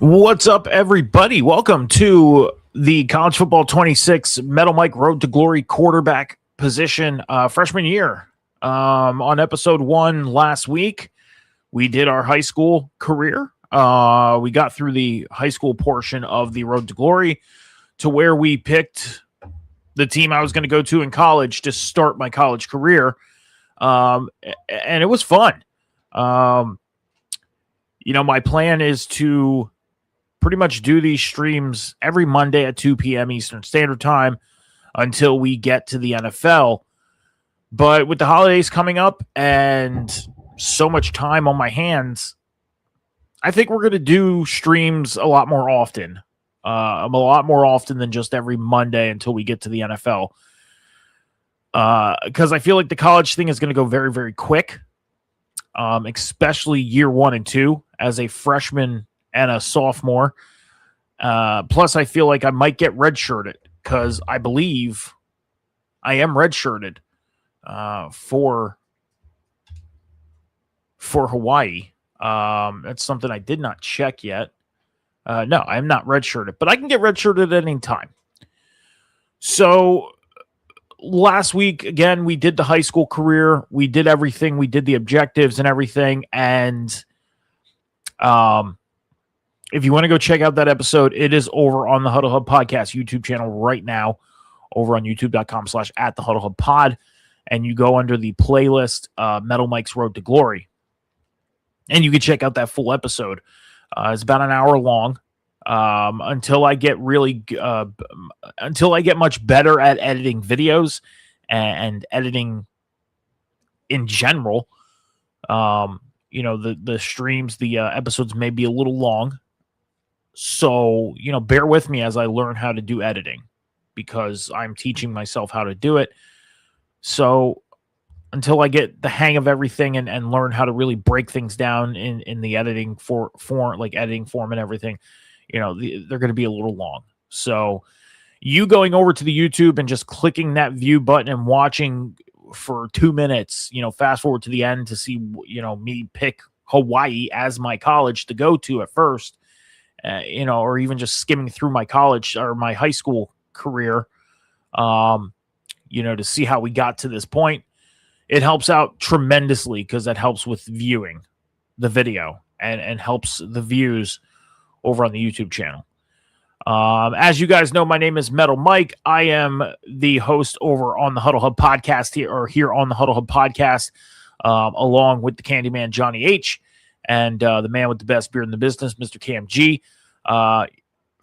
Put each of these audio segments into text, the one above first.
What's up, everybody? Welcome to the College Football 26 Metal Mike Road to Glory quarterback position freshman year. On episode 1 last week, we did our high school career. We got through the high school portion of the Road to Glory to where we picked the team I was going to go to in college to start my college career. And it was fun. My plan is to pretty much do these streams every Monday at 2 p.m. Eastern Standard Time until we get to the NFL. But with the holidays coming up and so much time on my hands, I think we're going to do streams a lot more often. A lot more often than just every Monday until we get to the NFL. Because I feel like the college thing is going to go very, very quick, especially year 1 and 2 as a freshman and a sophomore. Plus, I feel like I might get redshirted because I believe I am redshirted for Hawaii. That's something I did not check yet. No, I'm not redshirted, but I can get redshirted at any time. So last week, again, we did the high school career. We did everything. We did the objectives and everything. And if you want to go check out that episode, it is over on the Huddle Hub Podcast YouTube channel right now, over on youtube.com/@thehuddlehubpod. And you go under the playlist, Metal Mike's Road to Glory. And you can check out that full episode. It's about an hour long. Until I get much better at editing videos and editing in general. The streams, the episodes may be a little long. So, bear with me as I learn how to do editing because I'm teaching myself how to do it. So until I get the hang of everything and learn how to really break things down in the editing form, like editing form and everything, they're going to be a little long. So you going over to the YouTube and just clicking that view button and watching for 2 minutes, fast forward to the end to see, me pick Hawaii as my college to go to at first, or even just skimming through my college or my high school career, to see how we got to this point. It helps out tremendously because that helps with viewing the video and helps the views over on the YouTube channel. As you guys know, my name is Metal Mike. I am the host over on the Huddle Hub Podcast here on the Huddle Hub Podcast, along with the Candyman Johnny H and the man with the best beer in the business, Mr. Cam G.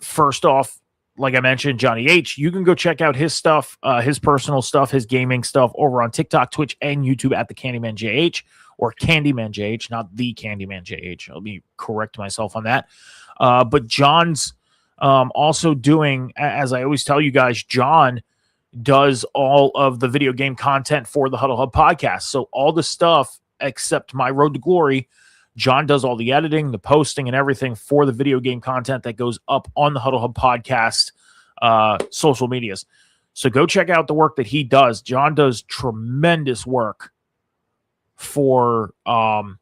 First off, like I mentioned, Johnny H, you can go check out his stuff, his personal stuff, his gaming stuff over on TikTok, Twitch, and YouTube at the Candyman JH or Candyman JH, not the Candyman JH. Let me correct myself on that. But John's also doing, as I always tell you guys, John does all of the video game content for the Huddle Hub Podcast. So all the stuff except my Road to Glory, John does all the editing, the posting, and everything for the video game content that goes up on the Huddle Hub Podcast social medias. So go check out the work that he does. John does tremendous work for the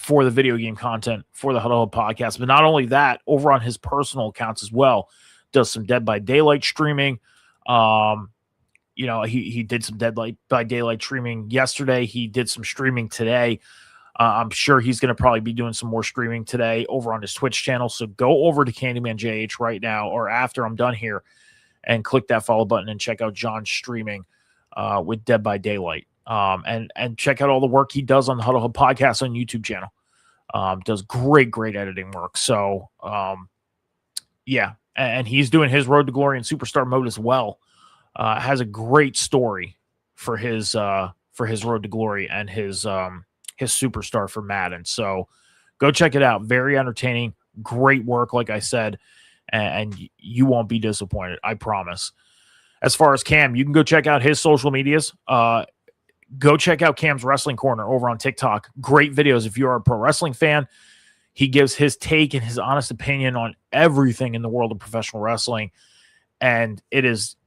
video game content for the Huddle Hub Podcast. But not only that, over on his personal accounts as well, does some Dead by Daylight streaming. He did some Dead by Daylight streaming yesterday. He did some streaming today. I'm sure he's going to probably be doing some more streaming today over on his Twitch channel. So go over to Candyman JH right now or after I'm done here and click that follow button and check out John's streaming with Dead by Daylight. And check out all the work he does on the Huddle Hub Podcast on YouTube channel. Does great editing work. So, and he's doing his Road to Glory and Superstar mode as well. Has a great story for his Road to Glory and his Superstar for Madden. So go check it out. Very entertaining, great work, like I said, and you won't be disappointed, I promise. As far as Cam, you can go check out his social medias. Go check out Cam's Wrestling Corner over on TikTok. Great videos if you're a pro wrestling fan. He gives his take and his honest opinion on everything in the world of professional wrestling, and it is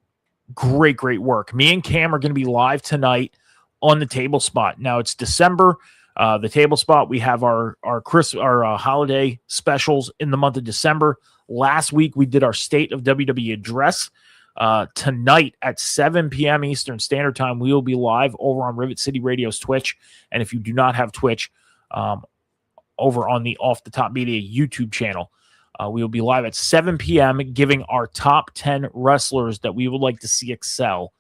great work. Me and Cam are going to be live tonight on the Table Spot. Now, it's December. The Table Spot, we have our holiday specials in the month of December. Last week, we did our State of WWE address. Tonight at 7 p.m. Eastern Standard Time, we will be live over on Rivet City Radio's Twitch. And if you do not have Twitch, over on the Off the Top Media YouTube channel, we will be live at 7 p.m. giving our top 10 wrestlers that we would like to see excel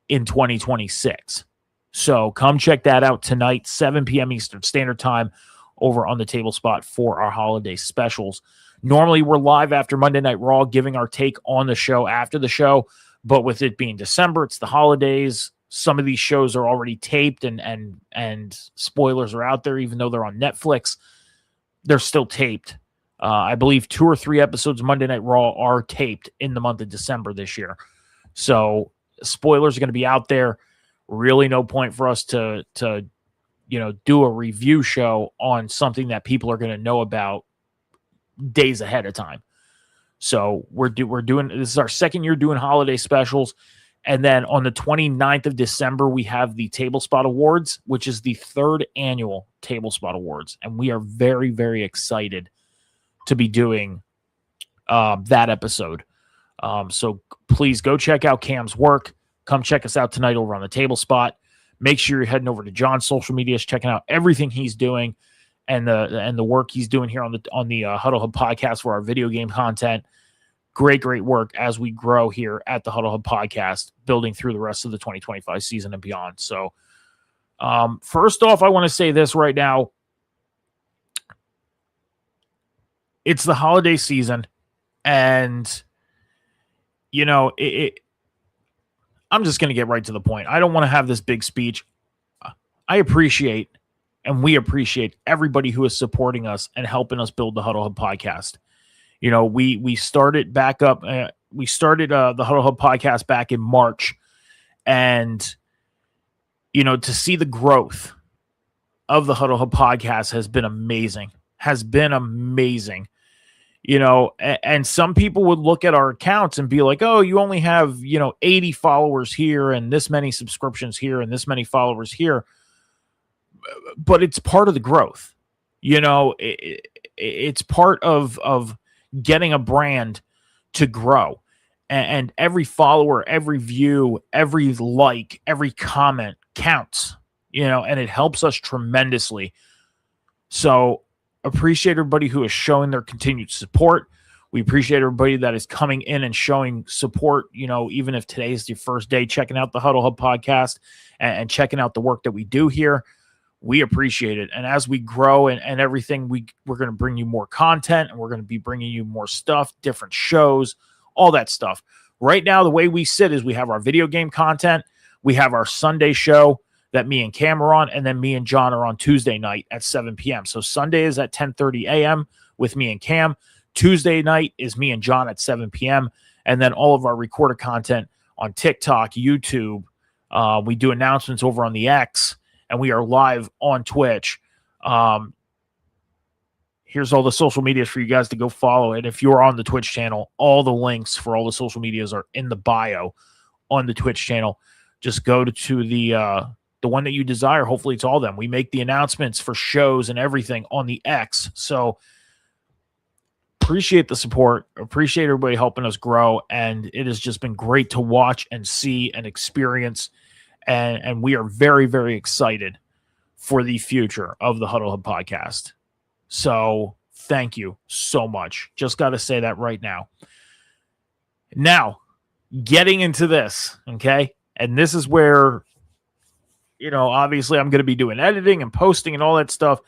in 2026. So come check that out tonight, 7 p.m. Eastern Standard Time, over on the Table Spot for our holiday specials. Normally, we're live after Monday Night Raw, giving our take on the show after the show. But with it being December, it's the holidays. Some of these shows are already taped, and spoilers are out there, even though they're on Netflix. They're still taped. I believe 2 or 3 episodes of Monday Night Raw are taped in the month of December this year. So spoilers are going to be out there. Really no point for us to do a review show on something that people are going to know about days ahead of time. So we're doing, this is our second year doing holiday specials. And then on the 29th of December, we have the Table Spot Awards, which is the 3rd annual Table Spot Awards. And we are very, very excited to be doing that episode. So please go check out Cam's work. Come check us out tonight over on the Table Spot. Make sure you're heading over to John's social medias, checking out everything he's doing and the work he's doing here on the Huddle Hub podcast for our video game content. Great work as we grow here at the Huddle Hub podcast, building through the rest of the 2025 season and beyond. So first off, I want to say this right now. It's the holiday season, and I'm just going to get right to the point. I don't want to have this big speech. I appreciate, and we appreciate everybody who is supporting us and helping us build the Huddle Hub podcast. We started back up. We started the Huddle Hub podcast back in March, and to see the growth of the Huddle Hub podcast has been amazing. And some people would look at our accounts and be like, oh, you only have 80 followers here and this many subscriptions here and this many followers here. But it's part of the growth. It's part of getting a brand to grow, and every follower, every view, every like, every comment counts, and it helps us tremendously. So appreciate everybody who is showing their continued support. We appreciate everybody that is coming in and showing support, even if today is your first day checking out the Huddle Hub podcast and checking out the work that we do here. We appreciate it. And as we grow and everything, we're going to bring you more content, and we're going to be bringing you more stuff, different shows, all that stuff. Right now, the way we sit is we have our video game content. We have our Sunday show that me and Cam are on, and then me and John are on Tuesday night at 7 p.m. So Sunday is at 10:30 a.m. with me and Cam. Tuesday night is me and John at 7 p.m. And then all of our recorded content on TikTok, YouTube. We do announcements over on the X, and we are live on Twitch. Here's all the social medias for you guys to go follow. And if you're on the Twitch channel, all the links for all the social medias are in the bio on the Twitch channel. Just go to the one that you desire. Hopefully it's all of them. We make the announcements for shows and everything on the X. So appreciate the support. Appreciate everybody helping us grow. And it has just been great to watch and see and experience. And we are very, very excited for the future of the Huddle Hub podcast. So thank you so much. Just got to say that right now. Now, getting into this, okay? And this is where, obviously I'm going to be doing editing and posting and all that stuff.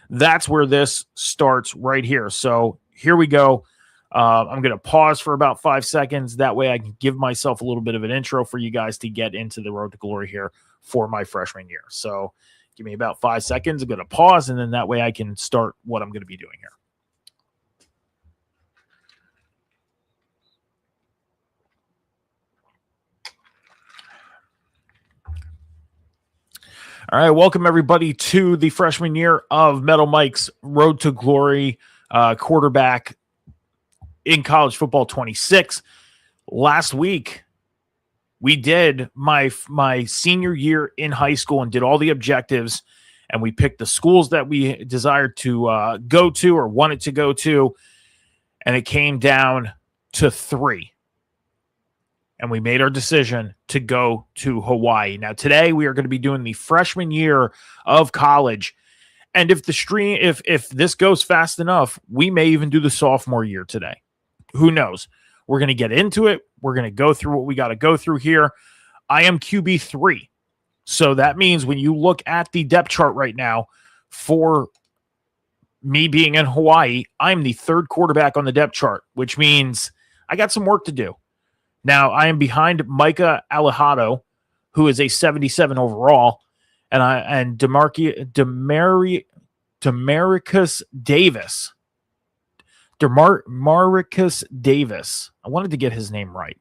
That's where this starts right here. So here we go. I'm going to pause for about 5 seconds. That way I can give myself a little bit of an intro for you guys to get into the road to glory here for my freshman year. So give me about 5 seconds. I'm going to pause, and then that way I can start what I'm going to be doing here. All right, welcome everybody to the freshman year of Metal Mike's Road to Glory quarterback in college football 26. Last week, we did my senior year in high school and did all the objectives and we picked the schools that we desired to go to or wanted to go to, and it came down to 3. And we made our decision to go to Hawaii. Now, today we are going to be doing the freshman year of college. And if this goes fast enough, we may even do the sophomore year today. Who knows? We're going to get into it. We're going to go through what we got to go through here. I am QB3. So that means when you look at the depth chart right now for me being in Hawaii, I'm the 3rd quarterback on the depth chart, which means I got some work to do. Now, I am behind Micah Alejado, who is a 77 overall, and Demarcus Davis. Demarcus Davis. I wanted to get his name right.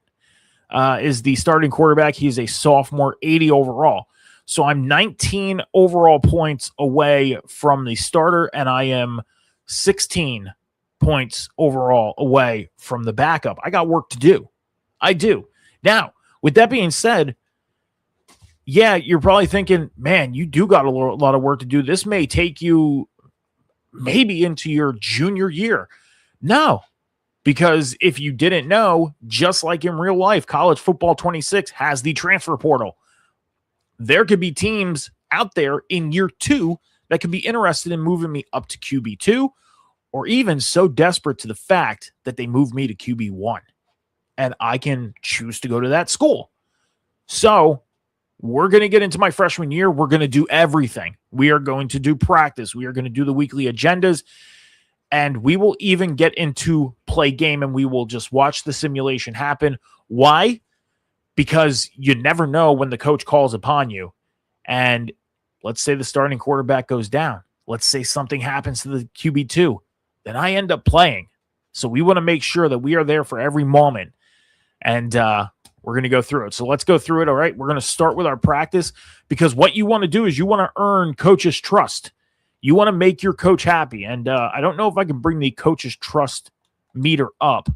Is the starting quarterback. He's a sophomore, 80 overall. So I'm 19 overall points away from the starter, and I am 16 points overall away from the backup. I got work to do. I do. Now, with that being said, yeah, you're probably thinking, man, you do got a lot of work to do. This may take you maybe into your junior year. No, because if you didn't know, just like in real life, College Football 26 has the transfer portal. There could be teams out there in year 2 that could be interested in moving me up to QB2, or even so desperate to the fact that they move me to QB1. And I can choose to go to that school. So we're going to get into my freshman year. We're going to do everything. We are going to do practice. We are going to do the weekly agendas. And we will even get into play game, and we will just watch the simulation happen. Why? Because you never know when the coach calls upon you. And let's say the starting quarterback goes down. Let's say something happens to the QB2. Then I end up playing. So we want to make sure that we are there for every moment. And we're going to go through it. So let's go through it, all right? We're going to start with our practice, because what you want to do is you want to earn coach's trust. You want to make your coach happy. And I don't know if I can bring the coach's trust meter up.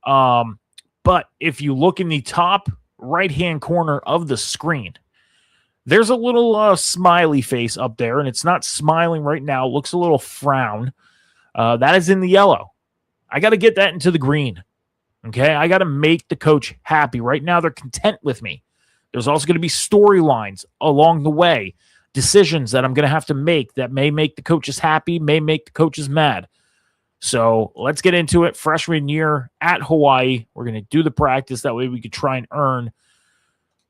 But if you look in the top right-hand corner of the screen, there's a little smiley face up there, and it's not smiling right now. It looks a little frown. That is in the yellow. I got to get that into the green. Okay, I got to make the coach happy. Right now, they're content with me. There's also going to be storylines along the way, decisions that I'm going to have to make that may make the coaches happy, may make the coaches mad. So let's get into it. Freshman year at Hawaii. We're going to do the practice. That way we could try and earn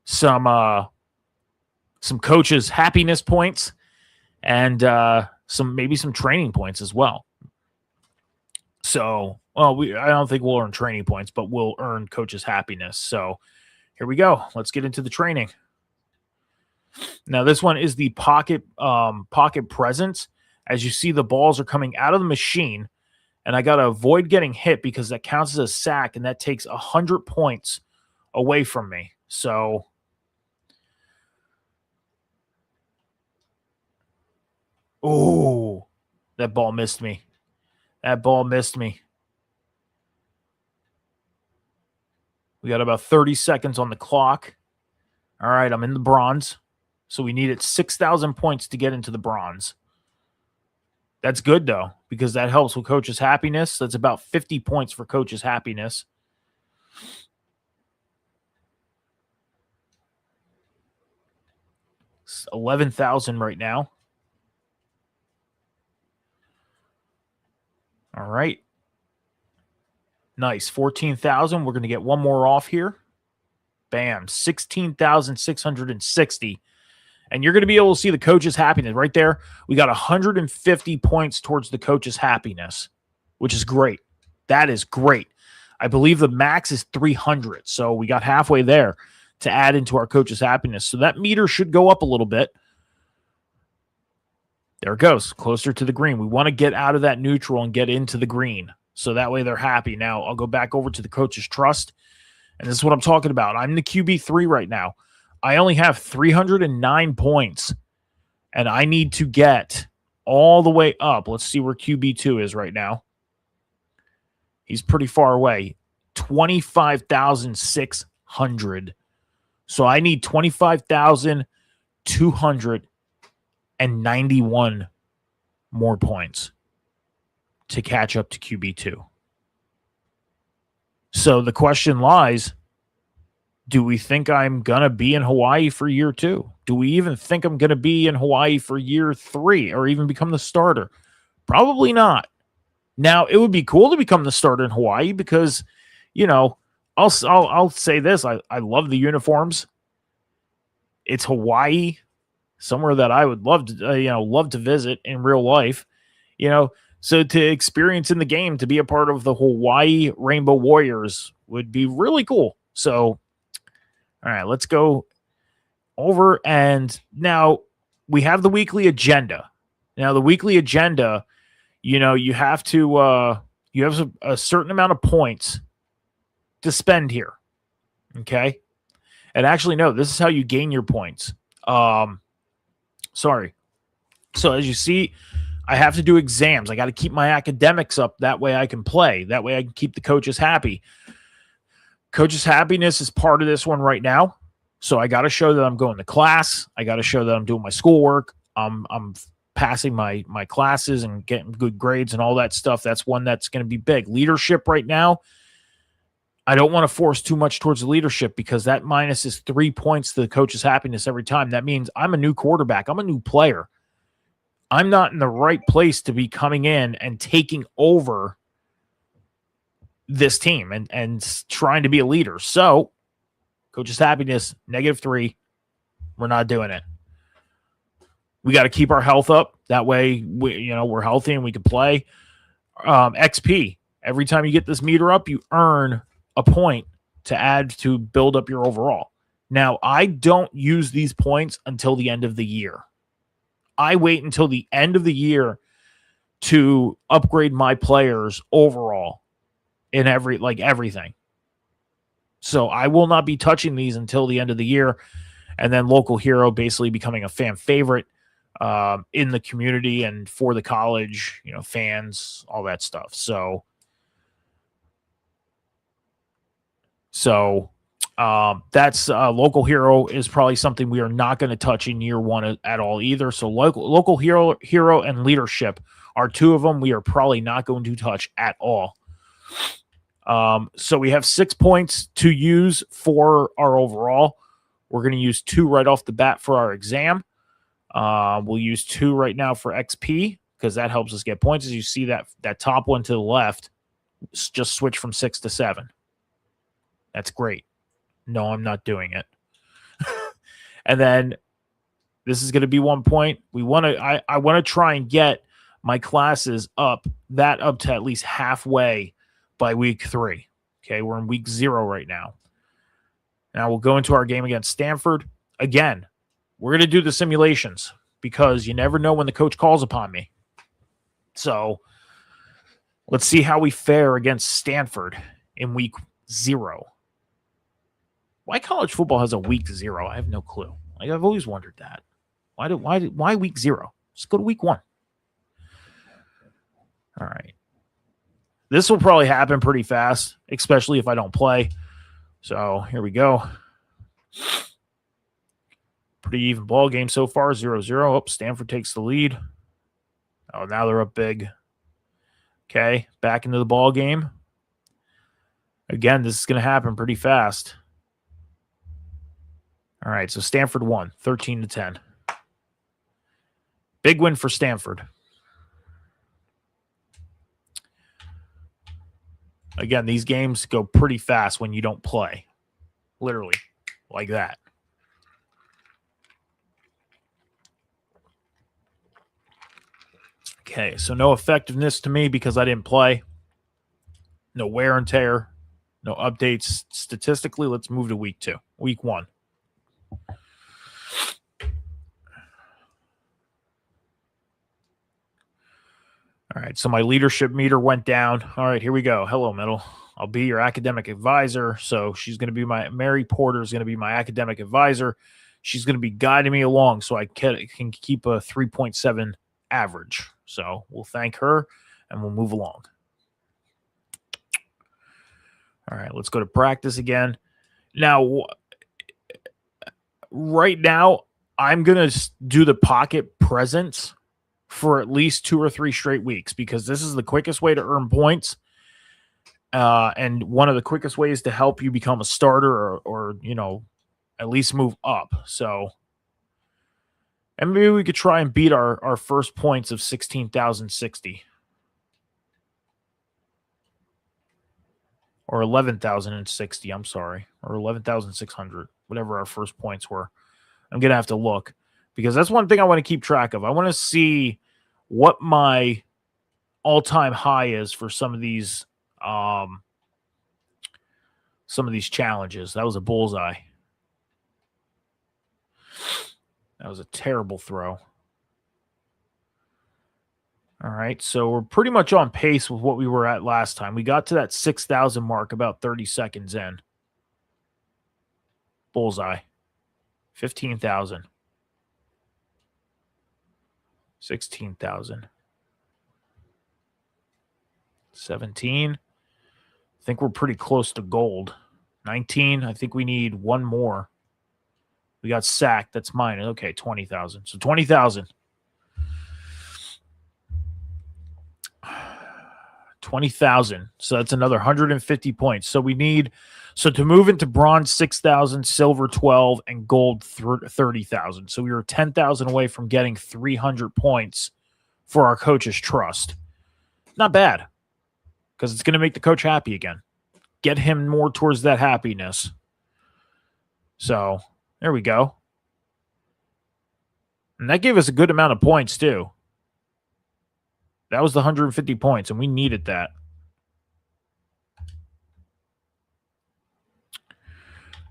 some coaches' happiness points and maybe some training points as well. So, I don't think we'll earn training points, but we'll earn coaches' happiness. So here we go. Let's get into the training. Now, this one is the pocket presence. As you see, the balls are coming out of the machine, and I got to avoid getting hit because that counts as a sack, and that takes 100 points away from me. So that ball missed me. That ball missed me. We got about 30 seconds on the clock. All right, I'm in the bronze. So we needed 6,000 points to get into the bronze. That's good, though, because that helps with coach's happiness. That's about 50 points for coach's happiness. It's 11,000 right now. All right. Nice. 14,000. We're going to get one more off here. Bam. 16,660. And you're going to be able to see the coach's happiness right there. We got 150 points towards the coach's happiness, which is great. That is great. I believe the max is 300. So we got halfway there to add into our coach's happiness. So that meter should go up a little bit. There it goes, closer to the green. We want to get out of that neutral and get into the green. So that way they're happy. Now I'll go back over to the coach's trust. And this is what I'm talking about. I'm the QB3 right now. I only have 309 points. And I need to get all the way up. Let's see where QB2 is right now. He's pretty far away. 25,600. So I need 25,200 and 91 more points to catch up to QB2. So the question lies, do we think I'm going to be in Hawaii for year 2? Do we even think I'm going to be in Hawaii for year 3 or even become the starter? Probably not. Now, it would be cool to become the starter in Hawaii because, you know, I'll say this. I love the uniforms. It's Hawaii, somewhere that I would love to, love to visit in real life, So to experience in the game, to be a part of the Hawaii Rainbow Warriors would be really cool. So, all right, let's go over. And now we have the weekly agenda. Now, the weekly agenda, you have to, you have a certain amount of points to spend here. Okay. And actually, no, this is how you gain your points. Sorry. So as you see, I have to do exams. I got to keep my academics up. That way I can play. That way I can keep the coaches happy. Coaches' happiness is part of this one right now. So I got to show that I'm going to class. I got to show that I'm doing my schoolwork. I'm passing my classes and getting good grades and all that stuff. That's one that's going to be big. Leadership right now, I don't want to force too much towards the leadership because that minus is 3 points to the coach's happiness every time. That means I'm a new quarterback. I'm a new player. I'm not in the right place to be coming in and taking over this team and trying to be a leader. So, coach's happiness, -3. We're not doing it. We got to keep our health up. That way, we're healthy and we can play. XP. Every time you get this meter up, you earn a point to add to build up your overall. Now, I don't use these points until the end of the year. I wait until the end of the year to upgrade my players overall in everything. So I will not be touching these until the end of the year. And then local hero basically becoming a fan favorite in the community and for the college, fans, all that stuff. So that's local hero is probably something we are not going to touch in year 1 at all either. So local hero and leadership are 2 of them we are probably not going to touch at all. So we have 6 points to use for our overall. We're going to use 2 right off the bat for our exam. We'll use 2 right now for XP because that helps us get points. As you see that top one to the left, just switch from 6 to 7. That's great. No, I'm not doing it. And then this is going to be 1 point. I want to try and get my classes up to at least halfway by week 3. Okay, we're in week 0 right now. Now we'll go into our game against Stanford. Again, we're going to do the simulations because you never know when the coach calls upon me. So let's see how we fare against Stanford in week 0. Why college football has a week 0? I have no clue. I've always wondered that. Why week 0? Just go to week 1. All right. This will probably happen pretty fast, especially if I don't play. So here we go. Pretty even ball game so far, 0-0. Oh, Stanford takes the lead. Oh, now they're up big. Okay, back into the ball game. Again, this is going to happen pretty fast. All right, so Stanford won, 13-10. Big win for Stanford. Again, these games go pretty fast when you don't play. Literally, like that. Okay, so no effectiveness to me because I didn't play. No wear and tear. No updates. Statistically, let's move to week 2. Week 1. All right, so my leadership meter went down. All right, here we go. Hello, Middle. I'll be your academic advisor. So she's going to be Mary Porter is going to be my academic advisor. She's going to be guiding me along so I can keep a 3.7 average. So we'll thank her and we'll move along. All right, let's go to practice again. Now, right now, I'm going to do the pocket presence for at least 2 or 3 straight weeks because this is the quickest way to earn points. And one of the quickest ways to help you become a starter or at least move up. So, and maybe we could try and beat our first points of 16,060 or 11,060. I'm sorry, or 11,600, whatever our first points were. I'm going to have to look because that's one thing I want to keep track of. I want to see what my all-time high is for some of these challenges. That was a bullseye. That was a terrible throw. All right, so we're pretty much on pace with what we were at last time. We got to that 6,000 mark about 30 seconds in. Bullseye. 15,000. 16,000. 17. I think we're pretty close to gold. 19. I think we need one more. We got sacked. That's mine. Okay, 20,000. So 20,000. 20,000. So that's another 150 points. So we need, so to move into bronze 6,000, silver 12, and gold 30,000. So we were 10,000 away from getting 300 points for our coach's trust. Not bad, because it's going to make the coach happy again. Get him more towards that happiness. So there we go. And that gave us a good amount of points too. That was the 150 points, and we needed that.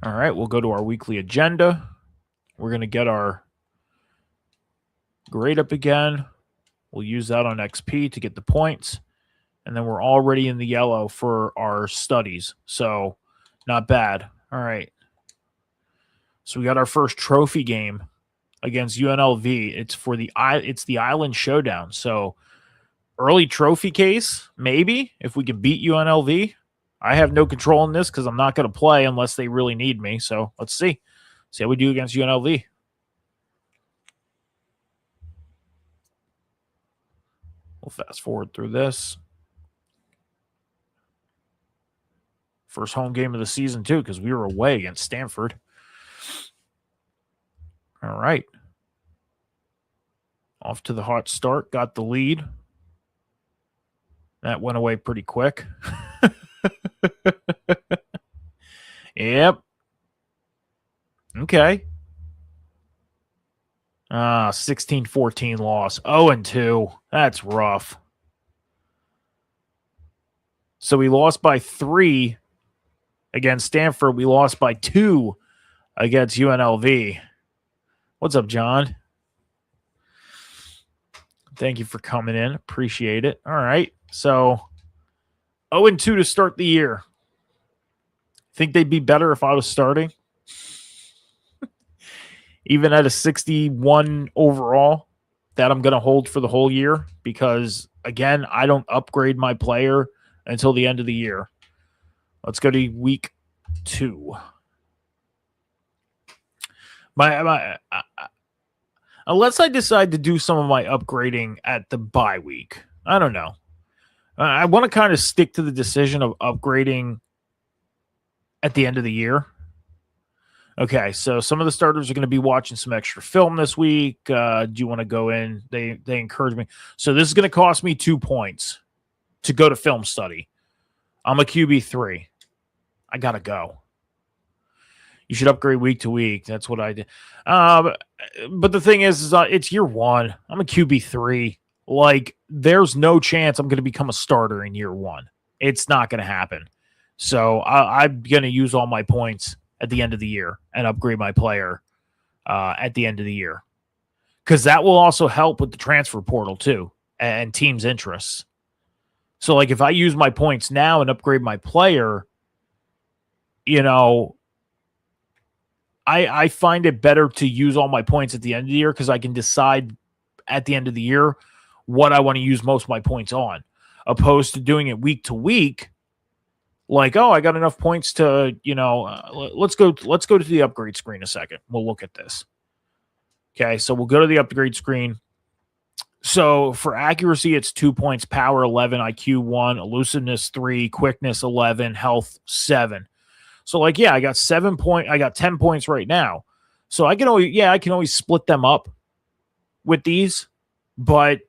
All right, we'll go to our weekly agenda. We're going to get our grade up again. We'll use that on XP to get the points. And then we're already in the yellow for our studies. So not bad. All right. So we got our first trophy game against UNLV. It's the Island Showdown. So early trophy case, maybe, if we can beat UNLV. I have no control in this because I'm not going to play unless they really need me. So let's see. See how we do against UNLV. We'll fast forward through this. First home game of the season, too, because we were away against Stanford. All right. Off to the hot start. Got the lead. That went away pretty quick. Yep. Okay. 16-14 loss. 0-2. That's rough. So we lost by 3 against Stanford. We lost by 2 against UNLV. What's up, John? Thank you for coming in. Appreciate it. All right. So 0-2 to start the year. Think they'd be better if I was starting? Even at a 61 overall that I'm going to hold for the whole year because, again, I don't upgrade my player until the end of the year. Let's go to week 2. Unless I decide to do some of my upgrading at the bye week. I don't know. I want to kind of stick to the decision of upgrading at the end of the year. Okay, so some of the starters are going to be watching some extra film this week. Do you want to go in? They encourage me. So this is going to cost me 2 points to go to film study. I'm a QB3. I got to go. You should upgrade week to week. That's what I did. But the thing is it's year 1. I'm a QB3. Like, there's no chance I'm going to become a starter in year 1. It's not going to happen. So I'm going to use all my points at the end of the year and upgrade my player at the end of the year. Because that will also help with the transfer portal too and teams' interests. So, like, if I use my points now and upgrade my player, I find it better to use all my points at the end of the year because I can decide at the end of the year what I want to use most of my points on, opposed to doing it week to week. Like, oh, I got enough points to, let's go to the upgrade screen a second. We'll look at this. Okay, so we'll go to the upgrade screen. So for accuracy, it's 2 points, power 11, IQ 1, elusiveness 3, quickness 11, health 7. So like, yeah, I got 10 points right now. So I can always split them up with these, but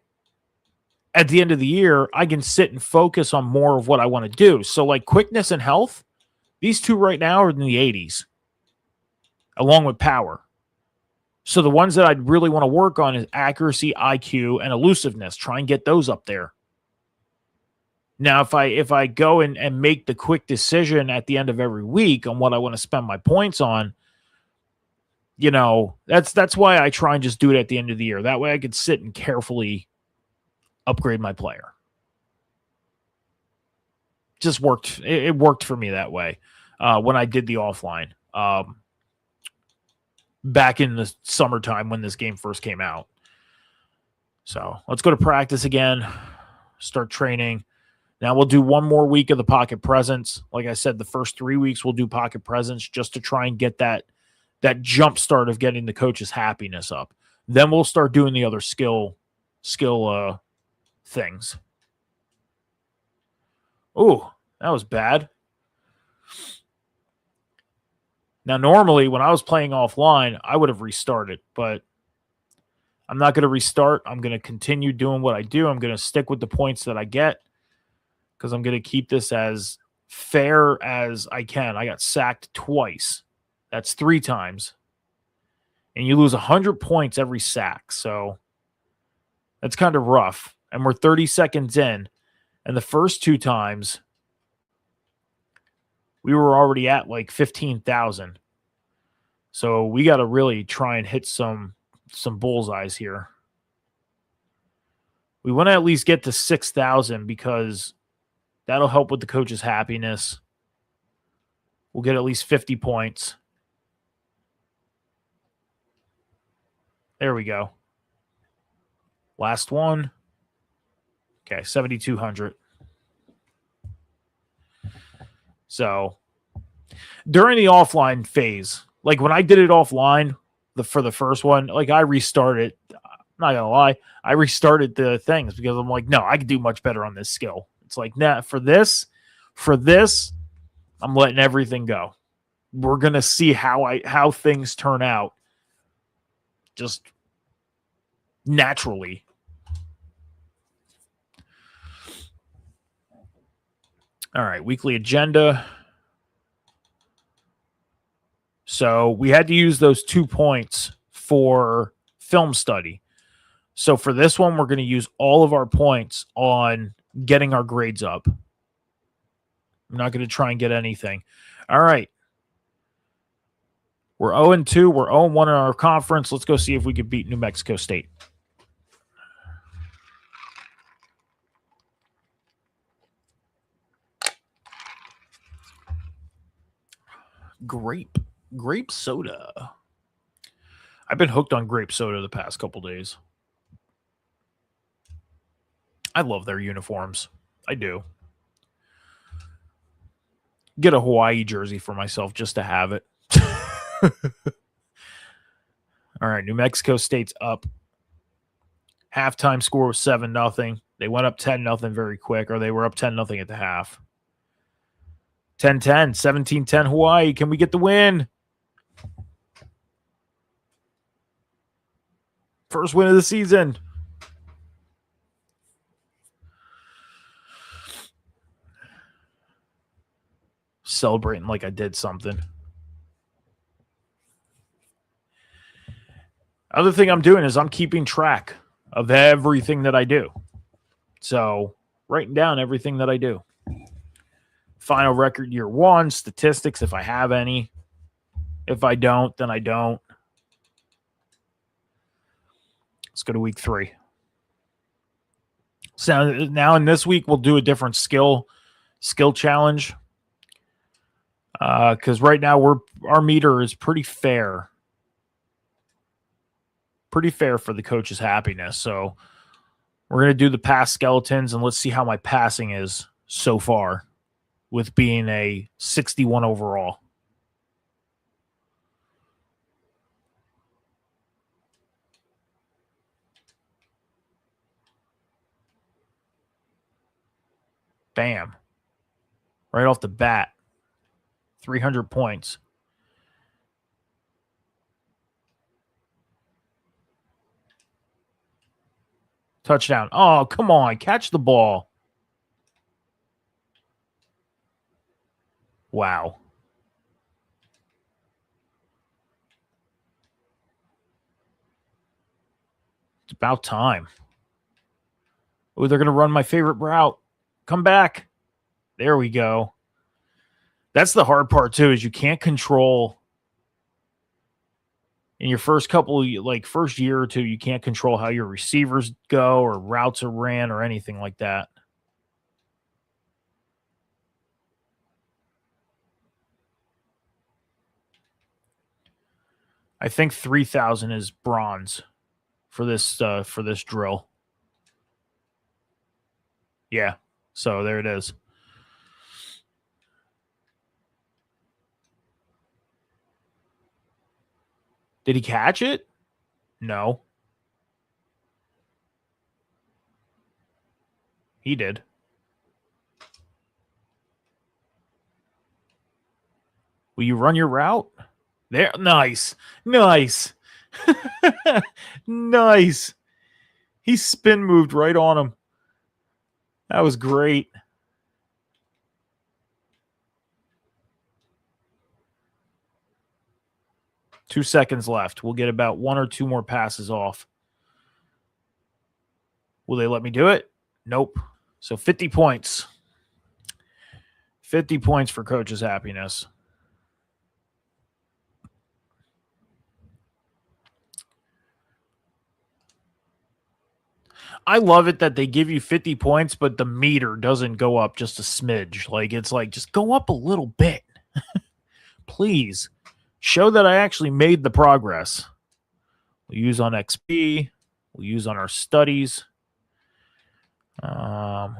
at the end of the year, I can sit and focus on more of what I want to do. So like quickness and health, these two right now are in the 80s, along with power. So the ones that I'd really want to work on is accuracy, IQ, and elusiveness. Try and get those up there. Now, if I go and make the quick decision at the end of every week on what I want to spend my points on, that's why I try and just do it at the end of the year. That way I could sit and carefully upgrade my player. Just worked. It worked for me that way when I did the offline. Back in the summertime when this game first came out. So let's go to practice again, start training. Now we'll do one more week of the pocket presence. Like I said, the first 3 weeks we'll do pocket presence just to try and get that jump start of getting the coach's happiness up. Then we'll start doing the other skill things. Ooh, that was bad. Now, normally, when I was playing offline, I would have restarted, but I'm not going to restart. I'm going to continue doing what I do. I'm going to stick with the points that I get because I'm going to keep this as fair as I can. I got sacked twice. That's 3 times. And you lose 100 points every sack, so that's kind of rough. And we're 30 seconds in, and the first 2 times we were already at like 15,000. So we got to really try and hit some bullseyes here. We want to at least get to 6,000 because that'll help with the coach's happiness. We'll get at least 50 points. There we go. Last one. Okay, 7,200. So during the offline phase, like when I did it offline for the first one, like I restarted. I'm not gonna lie, I restarted the things because I'm like, no, I could do much better on this skill. It's like, nah, for this, I'm letting everything go. We're gonna see how things turn out just naturally. All right, weekly agenda. So we had to use those 2 points for film study. So for this one, we're going to use all of our points on getting our grades up. I'm not going to try and get anything. All right. We're 0-2. We're 0-1 in our conference. Let's go see if we can beat New Mexico State. Grape soda. I've been hooked on grape soda the past couple days. I love their uniforms. I do. Get a Hawaii jersey for myself just to have it. All right, New Mexico State's up. Halftime score was 7-0. They went up 10-0 very quick, or they were up 10-0 at the half. 10-10, 17-10 Hawaii. Can we get the win? First win of the season. Celebrating like I did something. Other thing I'm doing is I'm keeping track of everything that I do. So writing down everything that I do. Final record year 1, statistics if I have any. If I don't, then I don't. Let's go to week 3. So now in this week, we'll do a different skill challenge. Because right now our meter is pretty fair. Pretty fair for the coach's happiness. So we're going to do the pass skeletons, and let's see how my passing is so far with being a 61 overall. Bam. Right off the bat. 300 points. Touchdown. Oh, come on. Catch the ball. Wow. It's about time. Oh, they're going to run my favorite route. Come back. There we go. That's the hard part, too, is you can't control in your first couple, like first year or two, you can't control how your receivers go or routes are ran or anything like that. I think 3,000 is bronze for this drill. Yeah, so there it is. Did he catch it? No. He did. Will you run your route? There. Nice. Nice. Nice. He spin moved right on him. That was great. Two seconds left. We'll get about one or two more passes off. Will they let me do it? Nope. So 50 points. 50 points for Coach's happiness. I love it that they give you 50 points, but the meter doesn't go up just a smidge. Like, it's like, just go up a little bit. Please. Show that I actually made the progress. We'll use on XP. We'll use on our studies. And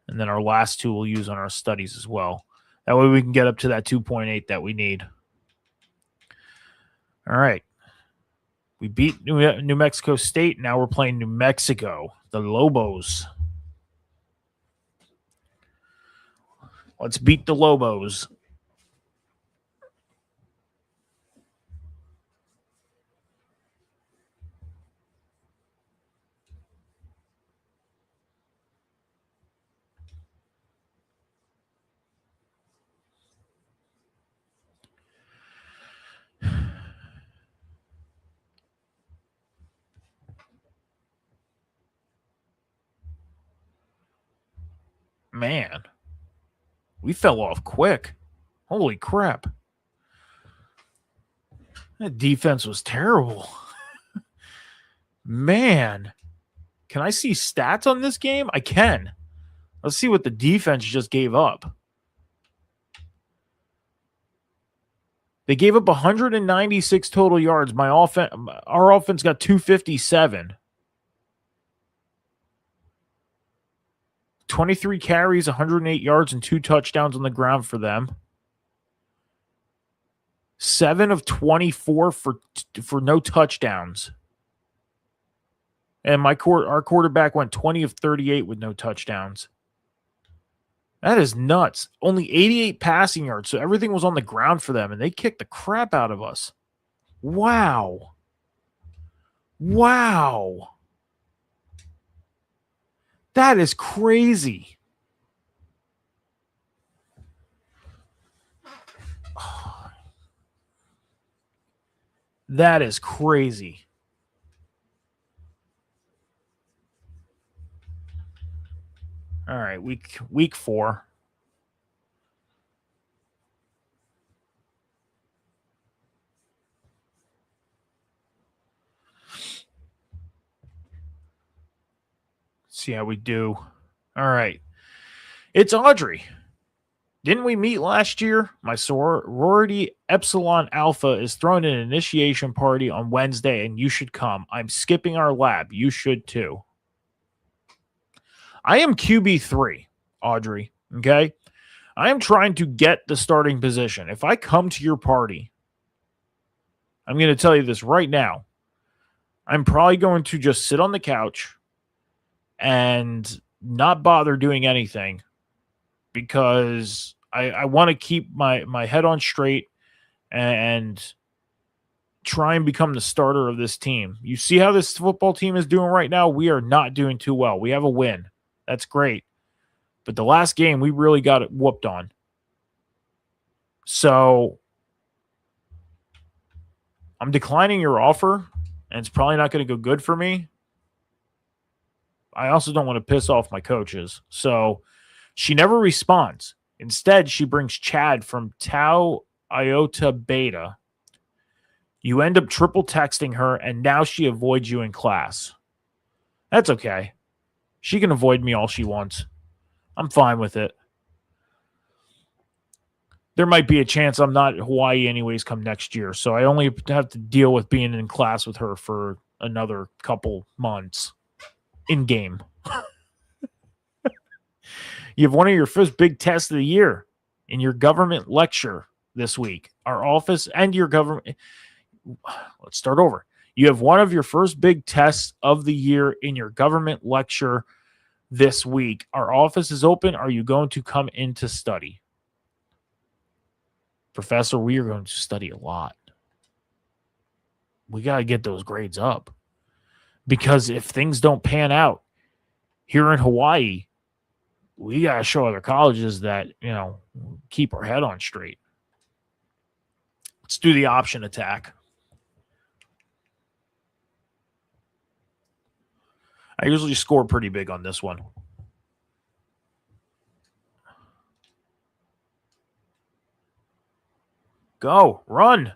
then our last two we'll use on our studies as well. That way we can get up to that 2.8 that we need. All right. We beat New Mexico State. Now we're playing New Mexico, the Lobos. Let's beat the Lobos. Man, we fell off quick. Holy crap. That defense was terrible. Man, can I see stats on this game? I can. Let's see what the defense just gave up. They gave up 196 total yards. Our offense got 257. 23 carries, 108 yards, and 2 touchdowns on the ground for them. 7 of 24 for no touchdowns. And our quarterback went 20 of 38 with no touchdowns. That is nuts. Only 88 passing yards, so everything was on the ground for them, and they kicked the crap out of us. Wow. Wow. That is crazy. That is crazy. All right, week 4. See how we do. All right. It's Audrey. Didn't we meet last year? My sorority Epsilon Alpha is throwing an initiation party on Wednesday, and you should come. I'm skipping our lab. You should too. I am QB3, Audrey. Okay? I am trying to get the starting position. If I come to your party, I'm going to tell you this right now. I'm probably going to just sit on the couch and not bother doing anything because I want to keep my head on straight and try and become the starter of this team. You see how this football team is doing right now? We are not doing too well. We have a win. That's great. But the last game, we really got it whooped on. So I'm declining your offer, and it's probably not going to go good for me. I also don't want to piss off my coaches. So she never responds. Instead, she brings Chad from Tau Iota Beta. You end up triple texting her, and now she avoids you in class. That's okay. She can avoid me all she wants. I'm fine with it. There might be a chance I'm not at Hawaii anyways come next year, so I only have to deal with being in class with her for another couple months in game. You have one of your first big tests of the year in your government lecture this week. Our office and your government. Let's start over. You have one of your first big tests of the year in your government lecture this week. Our office is open. Are you going to come in to study? Professor, we are going to study a lot. We got to get those grades up. Because if things don't pan out here in Hawaii, we got to show other colleges that, keep our head on straight. Let's do the option attack. I usually score pretty big on this one. Go, run.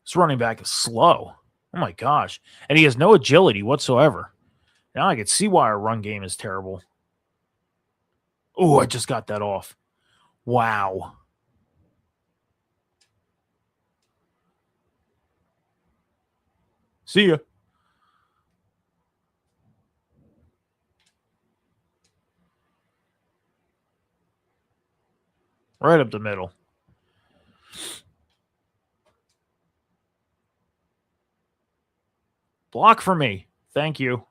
This running back is slow. Oh my gosh. And he has no agility whatsoever. Now I can see why our run game is terrible. Oh, I just got that off. Wow. See ya. Right up the middle. Block for me. Thank you.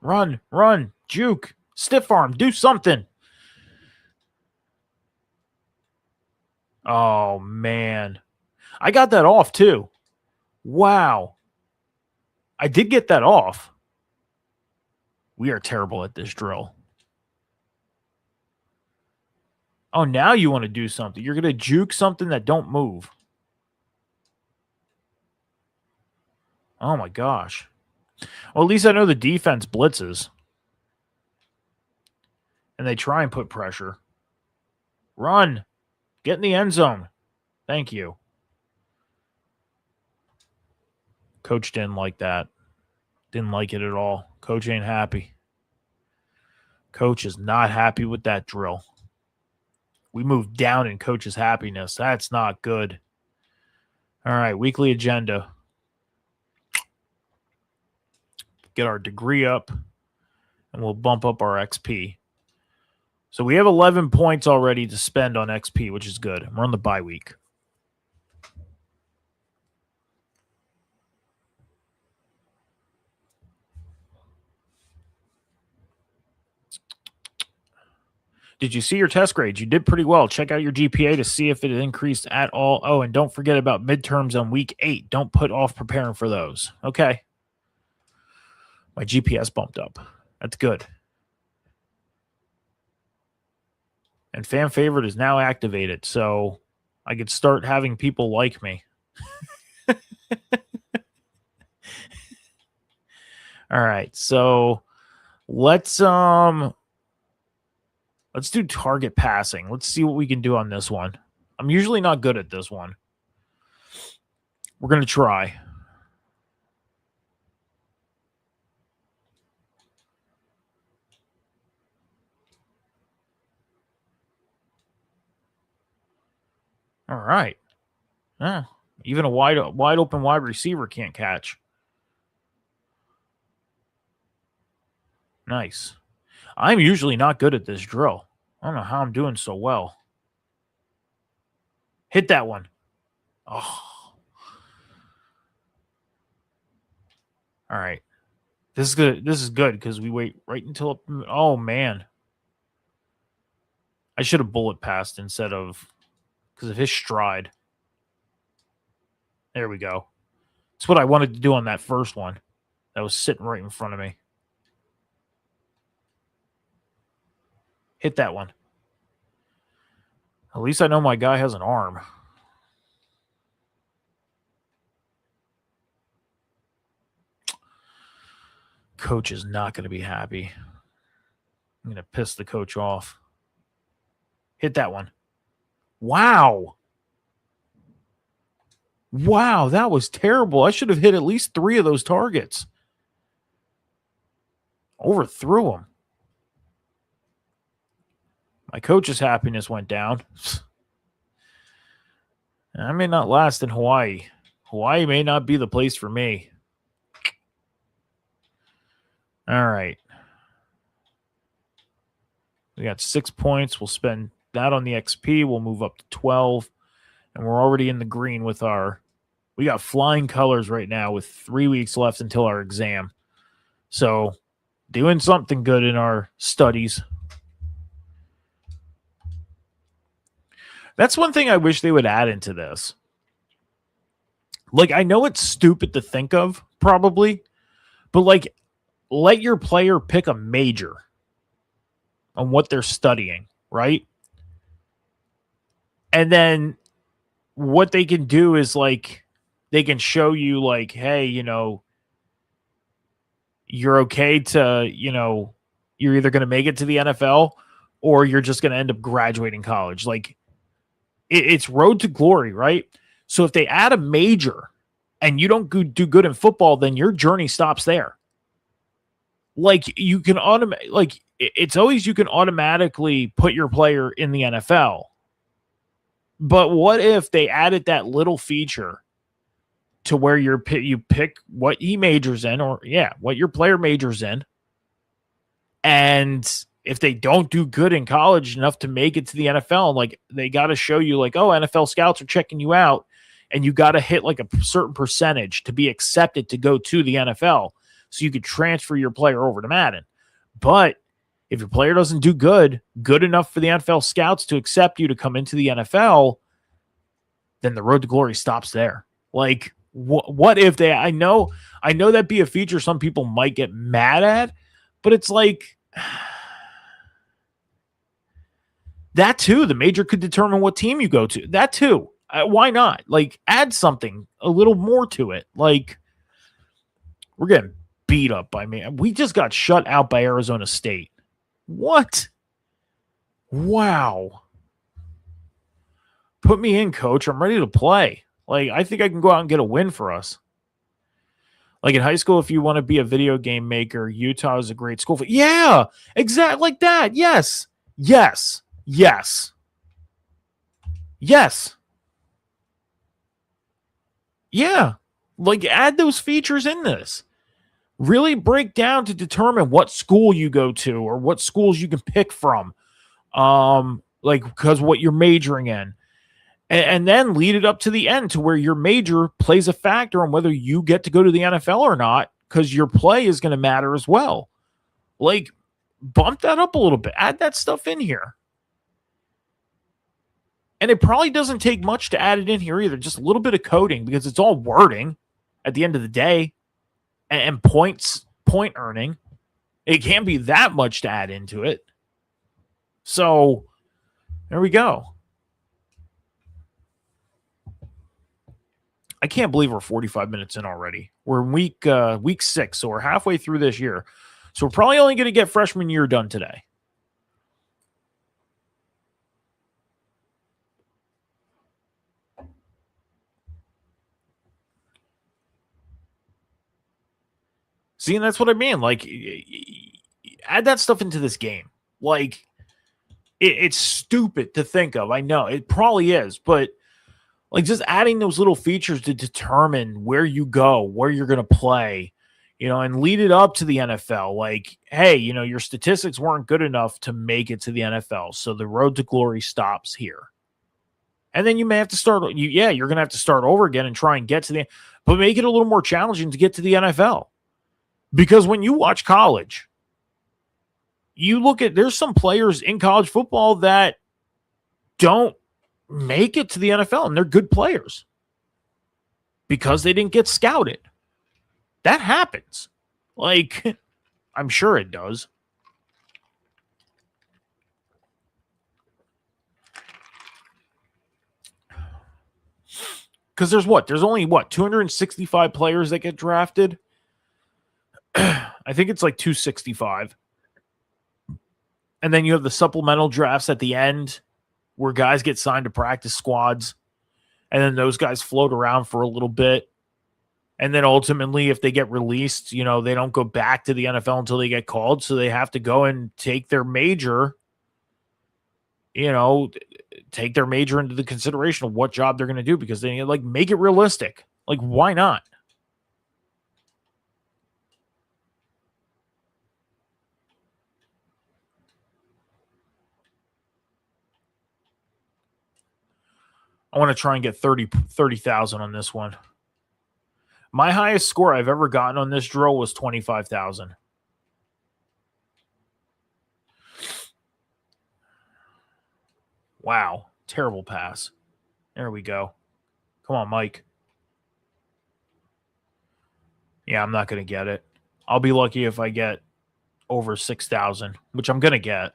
Run, juke, stiff arm, do something. Oh, man. I got that off, too. Wow. I did get that off. We are terrible at this drill. Oh, now you want to do something. You're going to juke something that don't move. Oh, my gosh. Well, at least I know the defense blitzes. And they try and put pressure. Run. Get in the end zone. Thank you. Coach didn't like that. Didn't like it at all. Coach ain't happy. Coach is not happy with that drill. We moved down in Coach's happiness. That's not good. All right, weekly agenda. Get our degree up, and we'll bump up our XP. So we have 11 points already to spend on XP, which is good. We're on the bye week. Did you see your test grades? You did pretty well. Check out your GPA to see if it increased at all. Oh, and don't forget about midterms on week 8. Don't put off preparing for those. Okay. My GPS bumped up. That's good. And fan favorite is now activated, so I could start having people like me. All right, so let's do target passing. Let's see what we can do on this one. I'm usually not good at this one. We're going to try. All right. Even a wide open wide receiver can't catch. Nice. I'm usually not good at this drill. I don't know how I'm doing so well. Hit that one. Oh. All right. This is good. This is good because we wait right until. Oh, man. I should have bullet passed instead of. Because of his stride. There we go. That's what I wanted to do on that first one. That was sitting right in front of me. Hit that one. At least I know my guy has an arm. Coach is not going to be happy. I'm going to piss the coach off. Hit that one. Wow. Wow, that was terrible. I should have hit at least 3 of those targets. Overthrew them. My coach's happiness went down. I may not last in Hawaii. Hawaii may not be the place for me. All right. We got 6 points. We'll spend that on the XP. We'll move up to 12. And we're already in the green with our... We got flying colors right now with 3 weeks left until our exam. So, doing something good in our studies. That's one thing I wish they would add into this. Like, I know it's stupid to think of, probably. But, like, let your player pick a major on what they're studying, right? And then what they can do is, like, they can show you, like, hey, you know, you're okay to, you know, you're either going to make it to the NFL or you're just going to end up graduating college. Like, it's road to glory, right? So if they add a major and you don't do good in football, then your journey stops there. Like, you can it's always you can automatically put your player in the NFL. But what if they added that little feature to where you pick what he majors in, or what your player majors in, and if they don't do good in college enough to make it to the NFL, like, they got to show you, like, oh, NFL scouts are checking you out, and you got to hit like a certain percentage to be accepted to go to the NFL, so you could transfer your player over to Madden. But if your player doesn't do good enough for the NFL scouts to accept you to come into the NFL, then the road to glory stops there. Like, what if they? I know that'd be a feature some people might get mad at, but it's like. That too, the major could determine what team you go to. That too. Why not? Like, add something a little more to it. Like, we're getting beat up by me. We just got shut out by Arizona State. What? Wow. Put me in, coach. I'm ready to play. Like, I think I can go out and get a win for us. Like, in high school, if you want to be a video game maker, Utah is a great school. Yeah, exactly like that. Yes. Yes. Yes. Yes. Yeah. Like, add those features in this. Really break down to determine what school you go to or what schools you can pick from. Like, because what you're majoring in. And then lead it up to the end to where your major plays a factor on whether you get to go to the NFL or not, because your play is going to matter as well. Like, bump that up a little bit. Add that stuff in here. And it probably doesn't take much to add it in here either. Just a little bit of coding, because it's all wording at the end of the day, and point earning. It can't be that much to add into it. So there we go. I can't believe we're 45 minutes in already. We're in week 6, so we're halfway through this year. So we're probably only going to get freshman year done today. See, and that's what I mean. Like, add that stuff into this game. Like, it's stupid to think of. I know it probably is, but like, just adding those little features to determine where you go, where you're going to play, and lead it up to the NFL. Like, hey, your statistics weren't good enough to make it to the NFL. So the road to glory stops here. And then you may have to start, you're going to have to start over again and try and get to but make it a little more challenging to get to the NFL. Because when you watch college, you look at, there's some players in college football that don't make it to the NFL, and they're good players because they didn't get scouted. That happens. Like, I'm sure it does. Because there's only 265 players that get drafted. I think it's like 265. And then you have the supplemental drafts at the end where guys get signed to practice squads. And then those guys float around for a little bit. And then ultimately, if they get released, they don't go back to the NFL until they get called. So they have to go and take their major, take their major into the consideration of what job they're going to do, because they make it realistic. Like, why not? I want to try and get 30,000 on this one. My highest score I've ever gotten on this drill was 25,000. Wow. Terrible pass. There we go. Come on, Mike. Yeah, I'm not going to get it. I'll be lucky if I get over 6,000, which I'm going to get.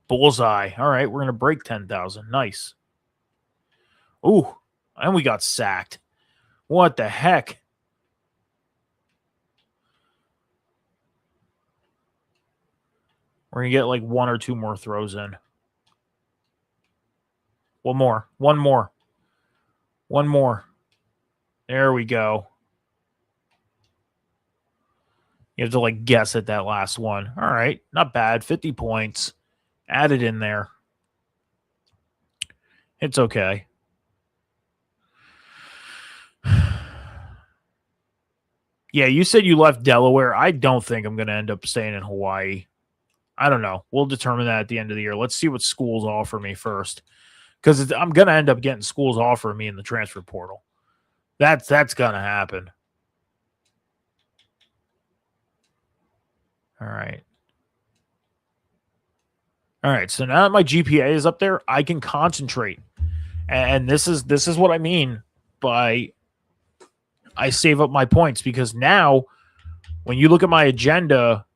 Bullseye. All right, we're going to break 10,000. Nice. Ooh, and we got sacked. What the heck? We're going to get like one or two more throws in. One more. There we go. You have to guess at that last one. All right, not bad. 50 points. Added in there. It's okay. Yeah, you said you left Delaware. I don't think I'm going to end up staying in Hawaii. I don't know. We'll determine that at the end of the year. Let's see what schools offer me first, because I'm going to end up getting schools offering me in the transfer portal. That's going to happen. All right. So now that my GPA is up there, I can concentrate. And this is what I mean by I save up my points, because now when you look at my agenda,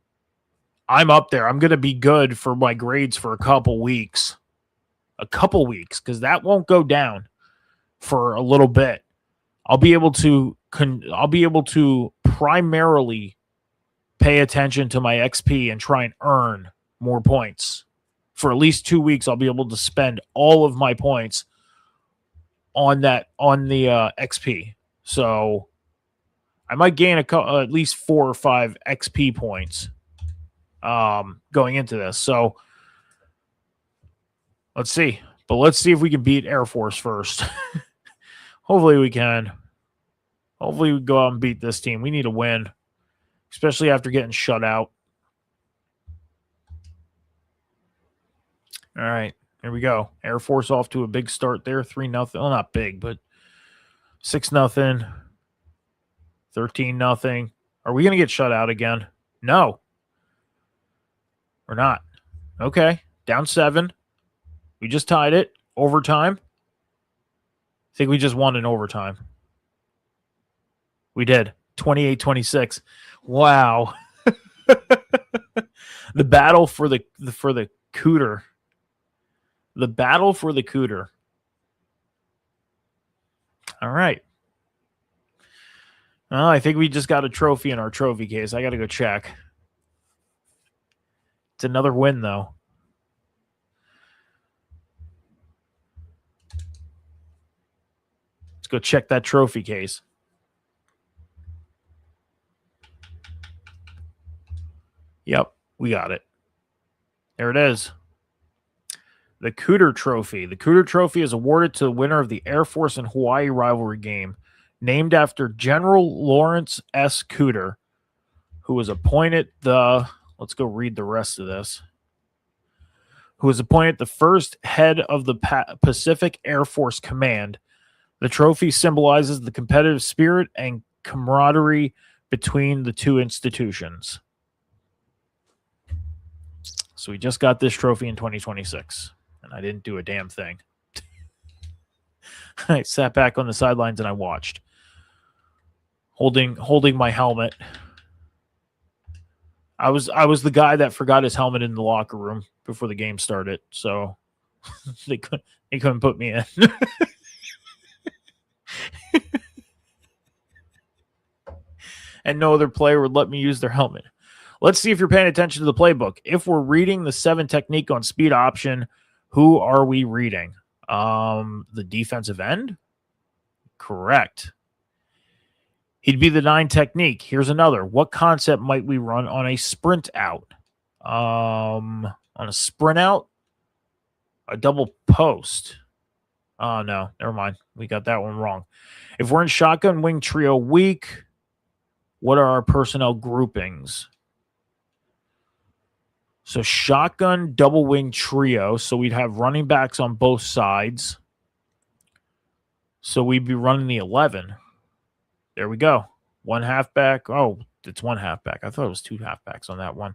I'm up there. I'm going to be good for my grades for a couple weeks, because that won't go down for a little bit. I'll be able to primarily pay attention to my XP and try and earn more points. For at least 2 weeks, I'll be able to spend all of my points on the XP. So I might gain at least 4 or 5 XP points going into this. So let's see. But let's see if we can beat Air Force first. Hopefully we can. Hopefully we go out and beat this team. We need a win, especially after getting shut out. All right, here we go. Air Force off to a big start there. 3-0. Well, not big, but 6-0. 13-0. Are we going to get shut out again? No. We're not. Okay, down 7. We just tied it. Overtime. I think we just won in overtime. We did. 28-26. Wow. The battle for the cooter. The battle for the cooter. All right. Well, I think we just got a trophy in our trophy case. I got to go check. It's another win, though. Let's go check that trophy case. Yep, we got it. There it is. The Cooter Trophy. The Cooter Trophy is awarded to the winner of the Air Force and Hawaii rivalry game named after General Lawrence S. Cooter, who was appointed let's go read the rest of this, who was appointed the first head of the Pacific Air Force Command. The trophy symbolizes the competitive spirit and camaraderie between the two institutions. So we just got this trophy in 2026, and I didn't do a damn thing. I sat back on the sidelines and I watched, holding my helmet. I was the guy that forgot his helmet in the locker room before the game started, so they couldn't put me in. And no other player would let me use their helmet. Let's see if you're paying attention to the playbook. If we're reading the 7 technique on speed option, who are we reading? The defensive end? Correct. He'd be the 9 technique. Here's another. What concept might we run on a sprint out? On a sprint out? A double post. Oh, no. Never mind. We got that one wrong. If we're in shotgun wing trio weak, what are our personnel groupings? So shotgun double wing trio. So we'd have running backs on both sides. So we'd be running the 11. There we go. 1 halfback. Oh, it's 1 halfback. I thought it was 2 halfbacks on that one.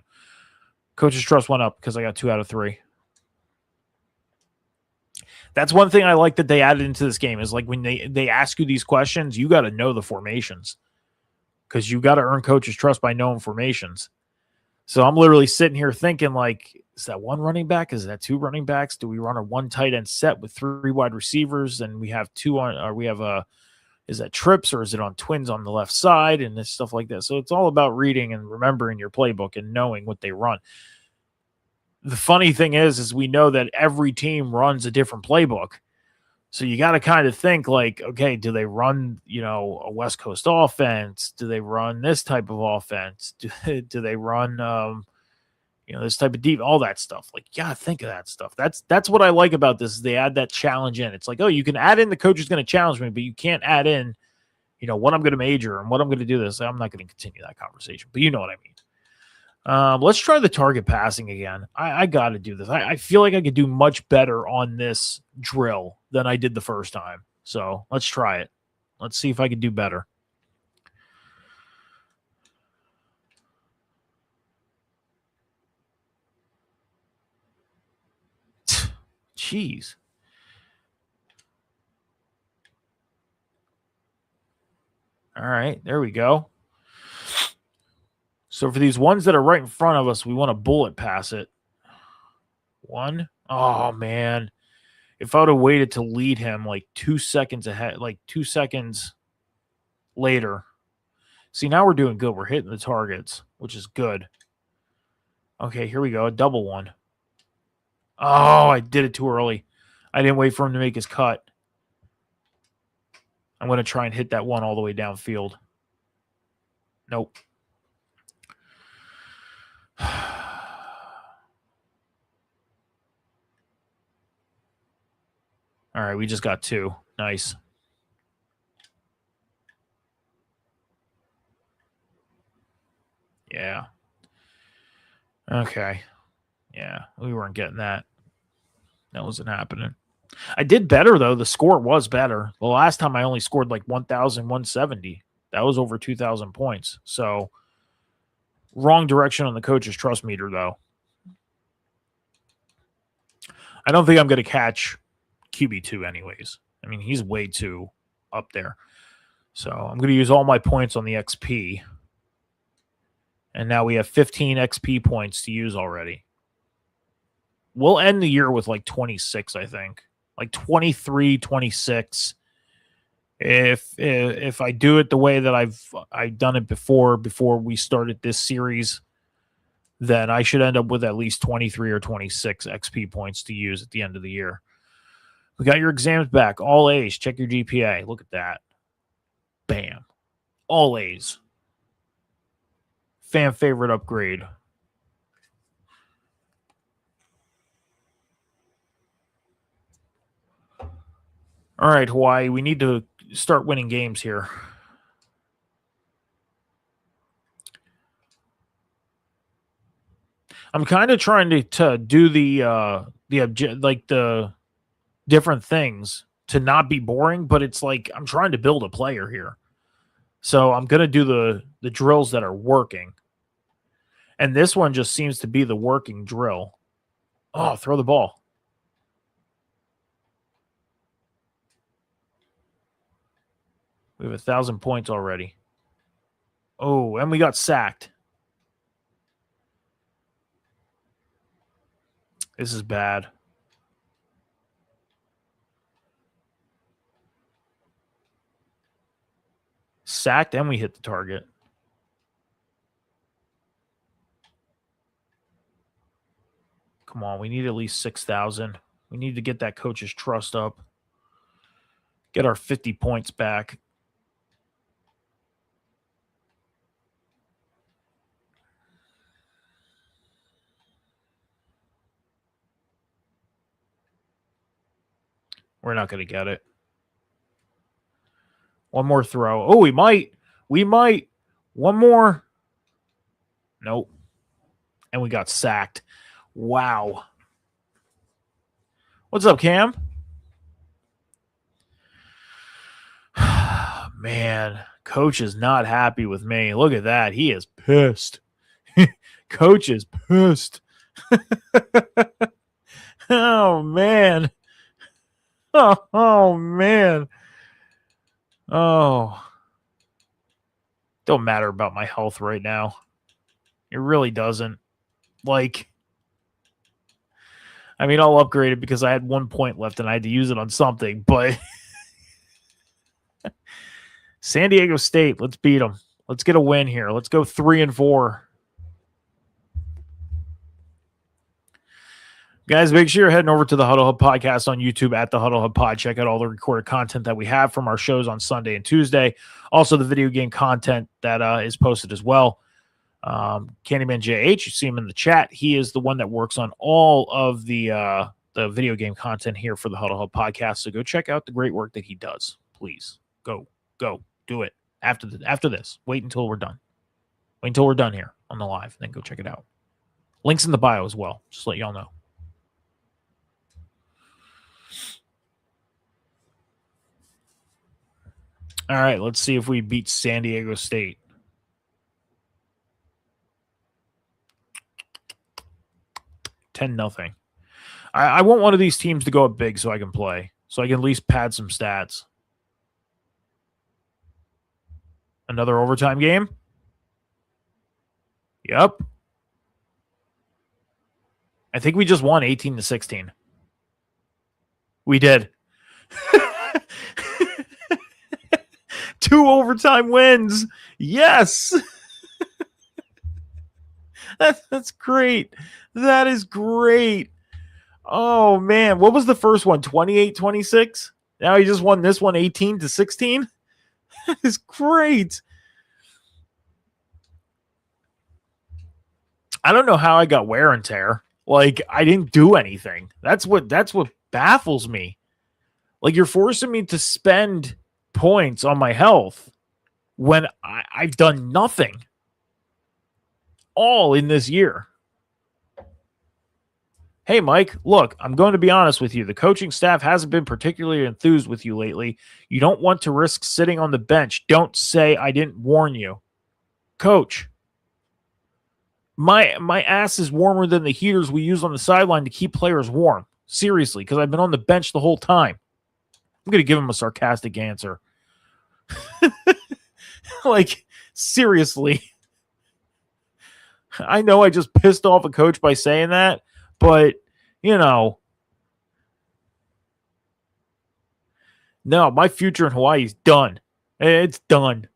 Coach's trust went up because I got 2 out of 3. That's one thing I like that they added into this game is like when they ask you these questions, you got to know the formations because you got to earn coach's trust by knowing formations. So I'm literally sitting here thinking like, is that 1 running back? Is that 2 running backs? Do we run a 1 tight end set with 3 wide receivers? And we have 2 on, or we have is that trips or is it on twins on the left side and this stuff like that? So it's all about reading and remembering your playbook and knowing what they run. The funny thing is we know that every team runs a different playbook. So you got to kind of think like, okay, do they run, a West Coast offense? Do they run this type of offense? Do they run, this type of deep, all that stuff? Like, you got to think of that stuff. That's what I like about this is they add that challenge in. It's like, oh, you can add in the coach is going to challenge me, but you can't add in, what I'm going to major and what I'm going to do this. I'm not going to continue that conversation, but you know what I mean. Let's try the target passing again. I got to do this. I feel like I could do much better on this drill than I did the first time. So let's try it. Let's see if I can do better. Jeez. All right, there we go. So for these ones that are right in front of us, we want to bullet pass it. 1. Oh, man. If I would have waited to lead him like 2 seconds ahead, like 2 seconds later. See, now we're doing good. We're hitting the targets, which is good. Okay, here we go. A double one. Oh, I did it too early. I didn't wait for him to make his cut. I'm going to try and hit that one all the way downfield. Nope. All right, we just got 2. Nice. Yeah. Okay. Yeah, we weren't getting that. That wasn't happening. I did better, though. The score was better. The last time I only scored like 1,170. That was over 2,000 points. So, wrong direction on the coach's trust meter, though. I don't think I'm going to catch QB2 anyways. I mean, he's way too up there. So, I'm going to use all my points on the XP. And now we have 15 XP points to use already. We'll end the year with like 26, I think. Like 23, 26. If I do it the way that I've done it before we started this series, then I should end up with at least 23 or 26 XP points to use at the end of the year. We got your exams back. All A's. Check your GPA. Look at that. Bam. All A's. Fan favorite upgrade. All right, Hawaii. We need to start winning games here. I'm kind of trying to do the different things to not be boring, but it's like I'm trying to build a player here. So I'm going to do the drills that are working. And this one just seems to be the working drill. Oh, throw the ball. We have 1,000 points already. Oh, and we got sacked. This is bad. Sacked and we hit the target. Come on, we need at least 6,000. We need to get that coach's trust up. Get our 50 points back. We're not going to get it. One more throw. Oh, we might. We might. One more. Nope. And we got sacked. Wow. What's up, Cam? Man, coach is not happy with me. Look at that. He is pissed. Coach is pissed. Oh, man. Oh, man. Oh. Don't matter about my health right now. It really doesn't. Like, I mean, I'll upgrade it because I had 1 point left and I had to use it on something, but San Diego State, let's beat them. Let's get a win here. Let's go 3-4. Guys, make sure you're heading over to the Huddle Hub Podcast on YouTube at the Huddle Hub Pod. Check out all the recorded content that we have from our shows on Sunday and Tuesday. Also, the video game content that is posted as well. Candyman JH, you see him in the chat. He is the one that works on all of the video game content here for the Huddle Hub Podcast. So go check out the great work that he does. Please go, do it after this. Wait until we're done. Wait until we're done here on the live, and then go check it out. Links in the bio as well. Just to let y'all know. All right, let's see if we beat San Diego State. $10-0. I want one of these teams to go up big so I can play, so I can at least pad some stats. Another overtime game? Yep. I think we just won 18-16. We did. 2 overtime wins. Yes. That's great. That is great. Oh, man. What was the first one? 28-26? Now he just won this one 18-16? That is great. I don't know how I got wear and tear. Like, I didn't do anything. That's what baffles me. Like, you're forcing me to spend points on my health when I've done nothing all in this year. Hey, Mike, look, I'm going to be honest with you. The coaching staff hasn't been particularly enthused with you lately. You don't want to risk sitting on the bench. Don't say I didn't warn you. Coach, my ass is warmer than the heaters we use on the sideline to keep players warm. Seriously, because I've been on the bench the whole time. I'm going to give him a sarcastic answer. Like, seriously. I know I just pissed off a coach by saying that, but, you know. No, my future in Hawaii is done. It's done.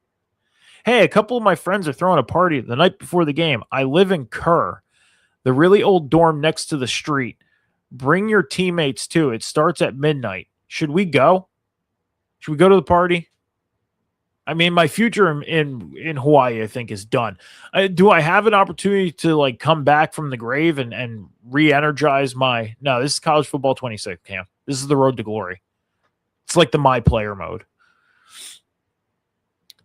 Hey, a couple of my friends are throwing a party the night before the game. I live in Kerr, the really old dorm next to the street. Bring your teammates, too. It starts at midnight. Should we go? Should we go to the party? I mean, my future in Hawaii, I think, is done. Do I have an opportunity to, like, come back from the grave and re-energize my... No, this is College Football 26, Cam. This is the road to glory. It's like the My Player mode.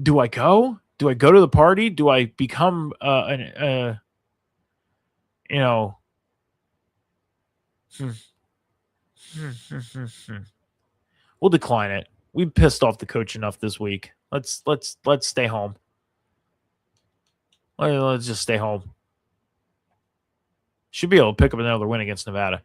Do I go? Do I go to the party? Do I become you know? We'll decline it. We pissed off the coach enough this week. Let's stay home. Let's just stay home. Should be able to pick up another win against Nevada.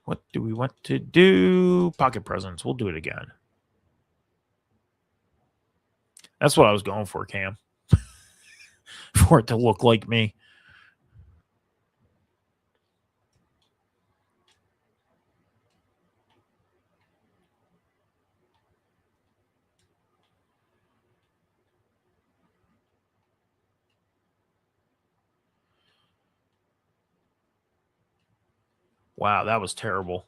What do we want to do? Pocket presents. We'll do it again. That's what I was going for, Cam. For it to look like me. Wow, that was terrible.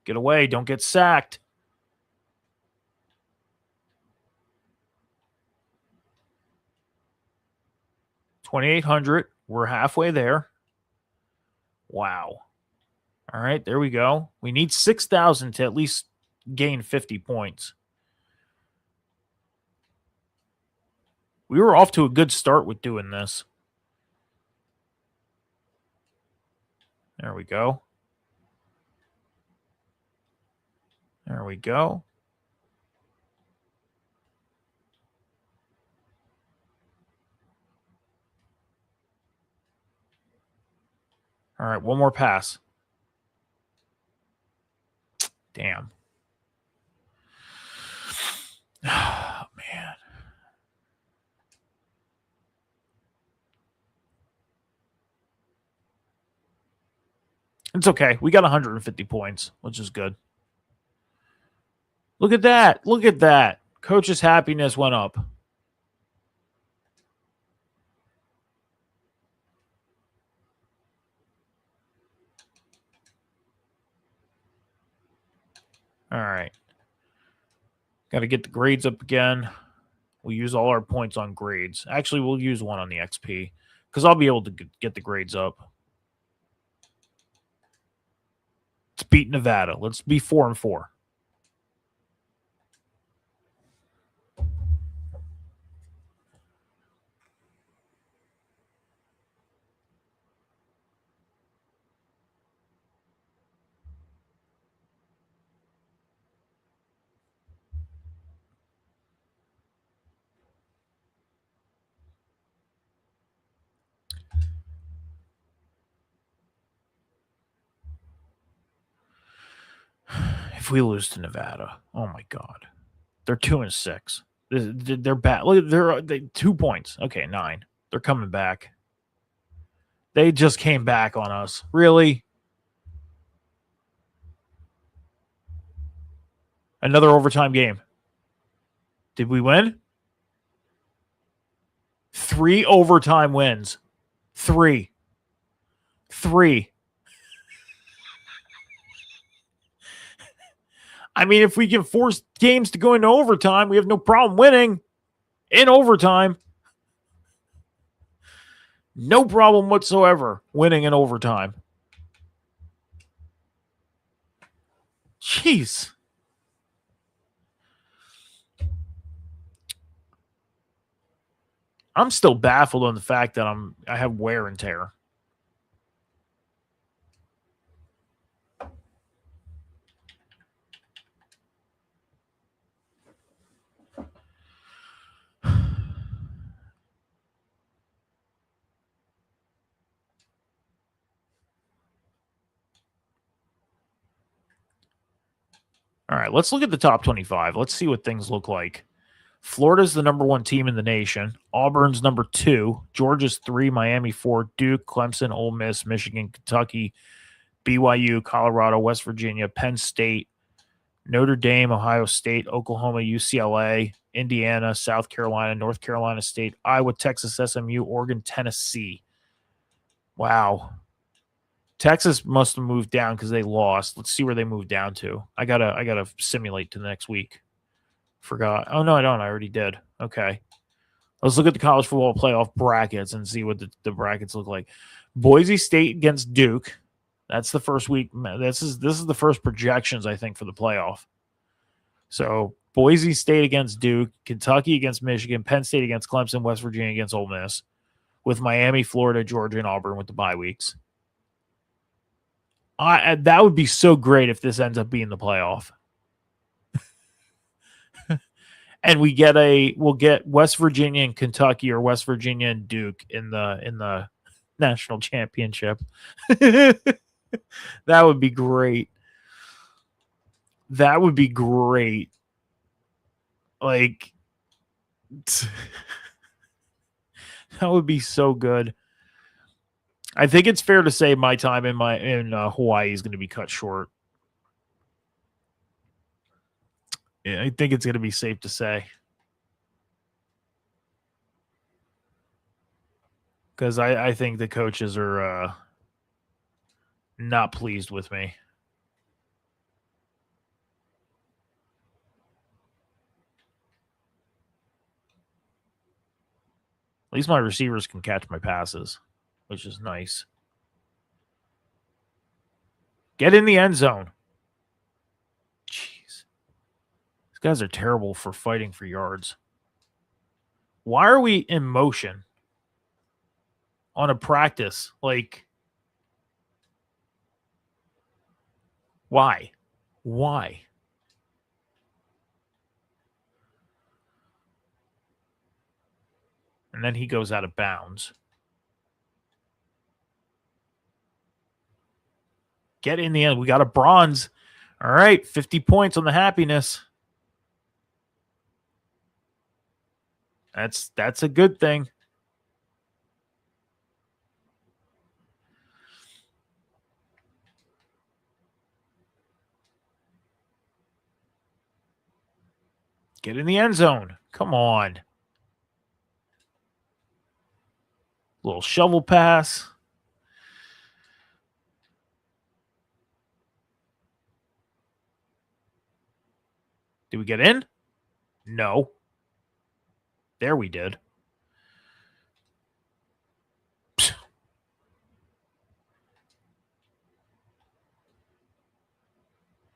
Get away. Don't get sacked. $2,800. We're halfway there. Wow. All right, there we go. We need 6,000 to at least gain 50 points. We were off to a good start with doing this. There we go. There we go. All right, one more pass. Damn. Oh, man. It's okay. We got 150 points, which is good. Look at that. Look at that. Coach's happiness went up. All right. Got to get the grades up again. We'll use all our points on grades. Actually, we'll use one on the XP because I'll be able to get the grades up. Let's beat Nevada. Let's be 4-4. If we lose to Nevada, oh my God, they're 2-6. They're bad. Look, they're 2 points. Okay, 9. They're coming back. They just came back on us. Really? Another overtime game. Did we win? 3 overtime wins. 3. I mean, if we can force games to go into overtime, we have no problem winning in overtime. No problem whatsoever winning in overtime. Jeez. I'm still baffled on the fact that I have wear and tear. All right, let's look at the top 25. Let's see what things look like. Florida's the number 1 team in the nation. Auburn's number 2. Georgia's 3. Miami 4. Duke, Clemson, Ole Miss, Michigan, Kentucky, BYU, Colorado, West Virginia, Penn State, Notre Dame, Ohio State, Oklahoma, UCLA, Indiana, South Carolina, North Carolina State, Iowa, Texas, SMU, Oregon, Tennessee. Wow. Texas must have moved down because they lost. Let's see where they moved down to. I gotta simulate to the next week. Forgot. Oh no, I don't. I already did. Okay. Let's look at the college football playoff brackets and see what the brackets look like. Boise State against Duke. That's the first week. This is the first projections, I think, for the playoff. So Boise State against Duke, Kentucky against Michigan, Penn State against Clemson, West Virginia against Ole Miss, with Miami, Florida, Georgia, and Auburn with the bye weeks. That would be so great if this ends up being the playoff. And we'll get West Virginia and Kentucky, or West Virginia and Duke in the national championship. That would be great. That would be great. Like, that would be so good. I think it's fair to say my time in Hawaii is going to be cut short. Yeah, I think it's going to be safe to say. Because I think the coaches are not pleased with me. At least my receivers can catch my passes, which is nice. Get in the end zone. Jeez. These guys are terrible for fighting for yards. Why are we in motion on a practice? Like, why? Why? And then he goes out of bounds. Get in the end. We got a bronze. All right, 50 points on the happiness. That's a good thing. Get in the end zone. Come on. Little shovel pass. Did we get in? No. There we did.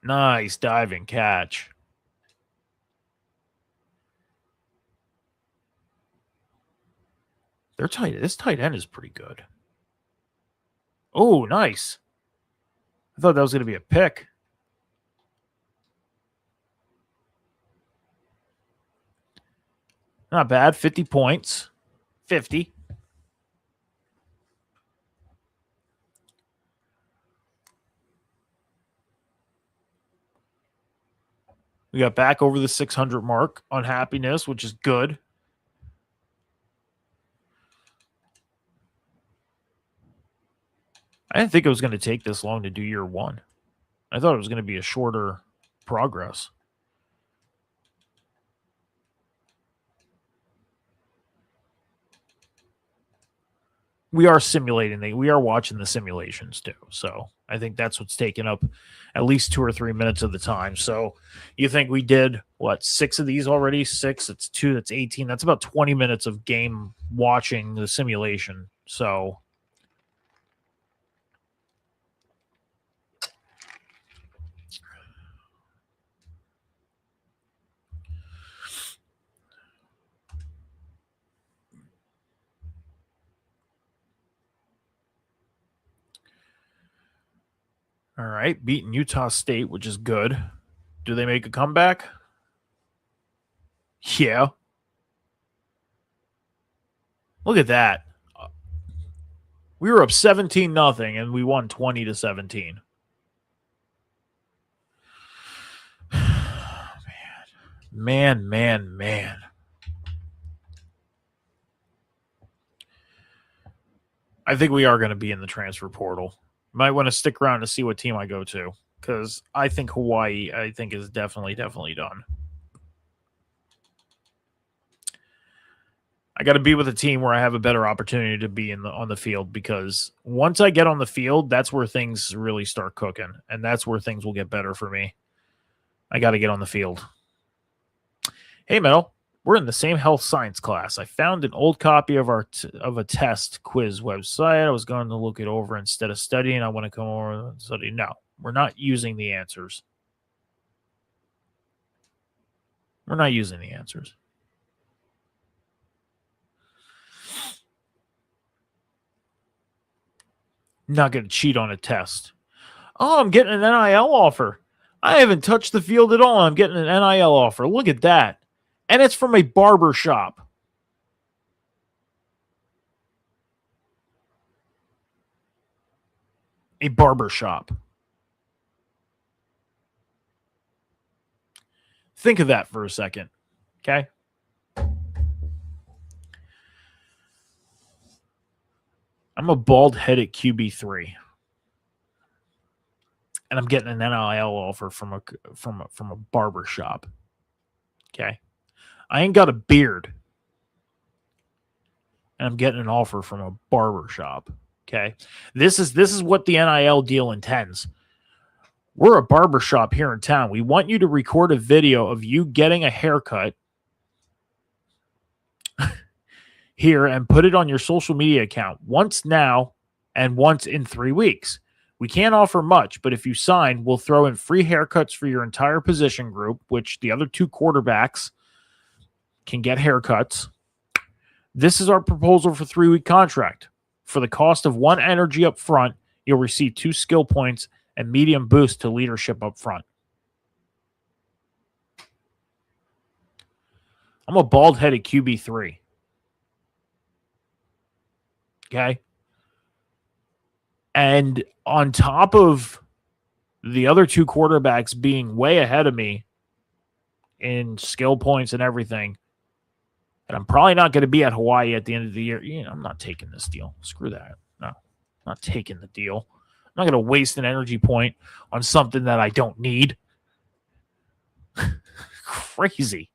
Nice diving catch. They're tight. This tight end is pretty good. Oh, nice. I thought that was going to be a pick. Not bad. 50 points. 50. We got back over the 600 mark on happiness, which is good. I didn't think it was going to take this long to do year one. I thought it was going to be a shorter progress. We are simulating. We are watching the simulations too. So I think that's what's taking up at least 2 or 3 minutes of the time. So you think we did, 6 of these already? 6, it's 2, that's 18. That's about 20 minutes of game watching the simulation. So all right, beating Utah State, which is good. Do they make a comeback? Yeah. Look at that. We were up 17-0 and we won 20-17. Man. I think we are going to be in the transfer portal. Might want to stick around to see what team I go to, because I think Hawaii, is definitely done. I got to be with a team where I have a better opportunity to be on the field, because once I get on the field, that's where things really start cooking, and that's where things will get better for me. I got to get on the field. Hey, Mel. We're in the same health science class. I found an old copy of a test quiz website. I was going to look it over instead of studying. I want to come over and study. No, we're not using the answers. We're not using the answers. I'm not going to cheat on a test. Oh, I'm getting an NIL offer. I haven't touched the field at all. I'm getting an NIL offer. Look at that. And it's from a barber shop. A barber shop. Think of that for a second. Okay? I'm a bald-headed QB3. And I'm getting an NIL offer from a barber shop. Okay? I ain't got a beard. And I'm getting an offer from a barber shop. Okay? This is what the NIL deal intends. We're a barber shop here in town. We want you to record a video of you getting a haircut here and put it on your social media account once now and once in 3 weeks. We can't offer much, but if you sign, we'll throw in free haircuts for your entire position group, which the other 2 quarterbacks can get haircuts. This is our proposal for 3-week contract. For the cost of 1 energy up front, you'll receive 2 skill points and medium boost to leadership up front. I'm a bald-headed QB3. Okay? And on top of the other 2 quarterbacks being way ahead of me in skill points and everything, and I'm probably not going to be at Hawaii at the end of the year. I'm not taking this deal. Screw that. No, I'm not taking the deal. I'm not going to waste an energy point on something that I don't need. Crazy.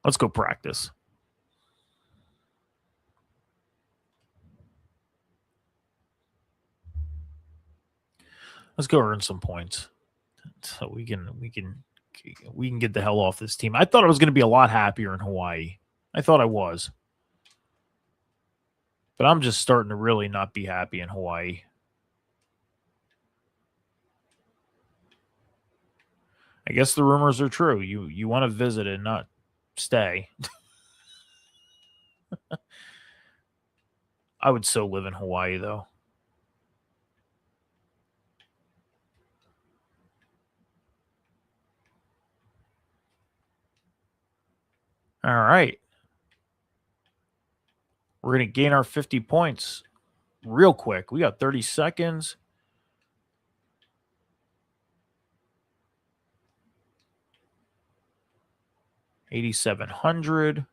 Let's go practice. Let's go earn some points so we can get the hell off this team. I thought I was going to be a lot happier in Hawaii. I thought I was. But I'm just starting to really not be happy in Hawaii. I guess the rumors are true. You want to visit and not stay. I would so live in Hawaii, though. All right. We're going to gain our 50 points real quick. We got 30 seconds. $8,700.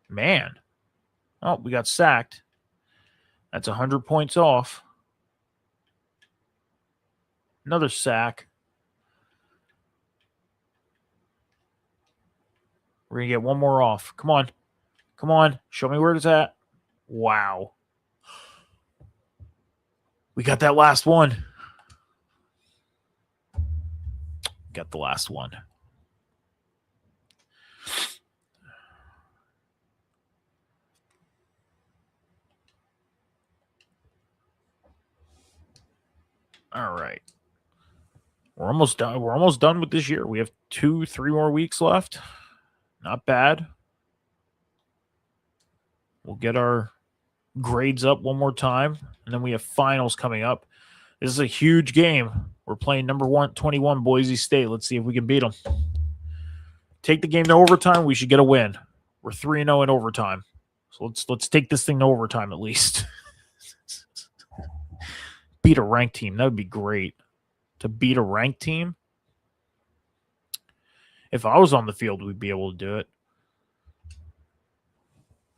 Man. Oh, we got sacked. That's 100 points off. Another sack. We're going to get one more off. Come on. Come on. Show me where it's at. Wow. We got that last one. Got the last one. All right. We're almost done. We're almost done with this year. We have 2-3 more weeks left. Not bad. We'll get our grades up one more time, and then we have finals coming up. This is a huge game. We're playing number 21 Boise State. Let's see if we can beat them. Take the game to overtime. We should get a win. We're 3-0 in overtime. So let's take this thing to overtime at least. Beat a ranked team. That would be great. To beat a ranked team. If I was on the field, we'd be able to do it.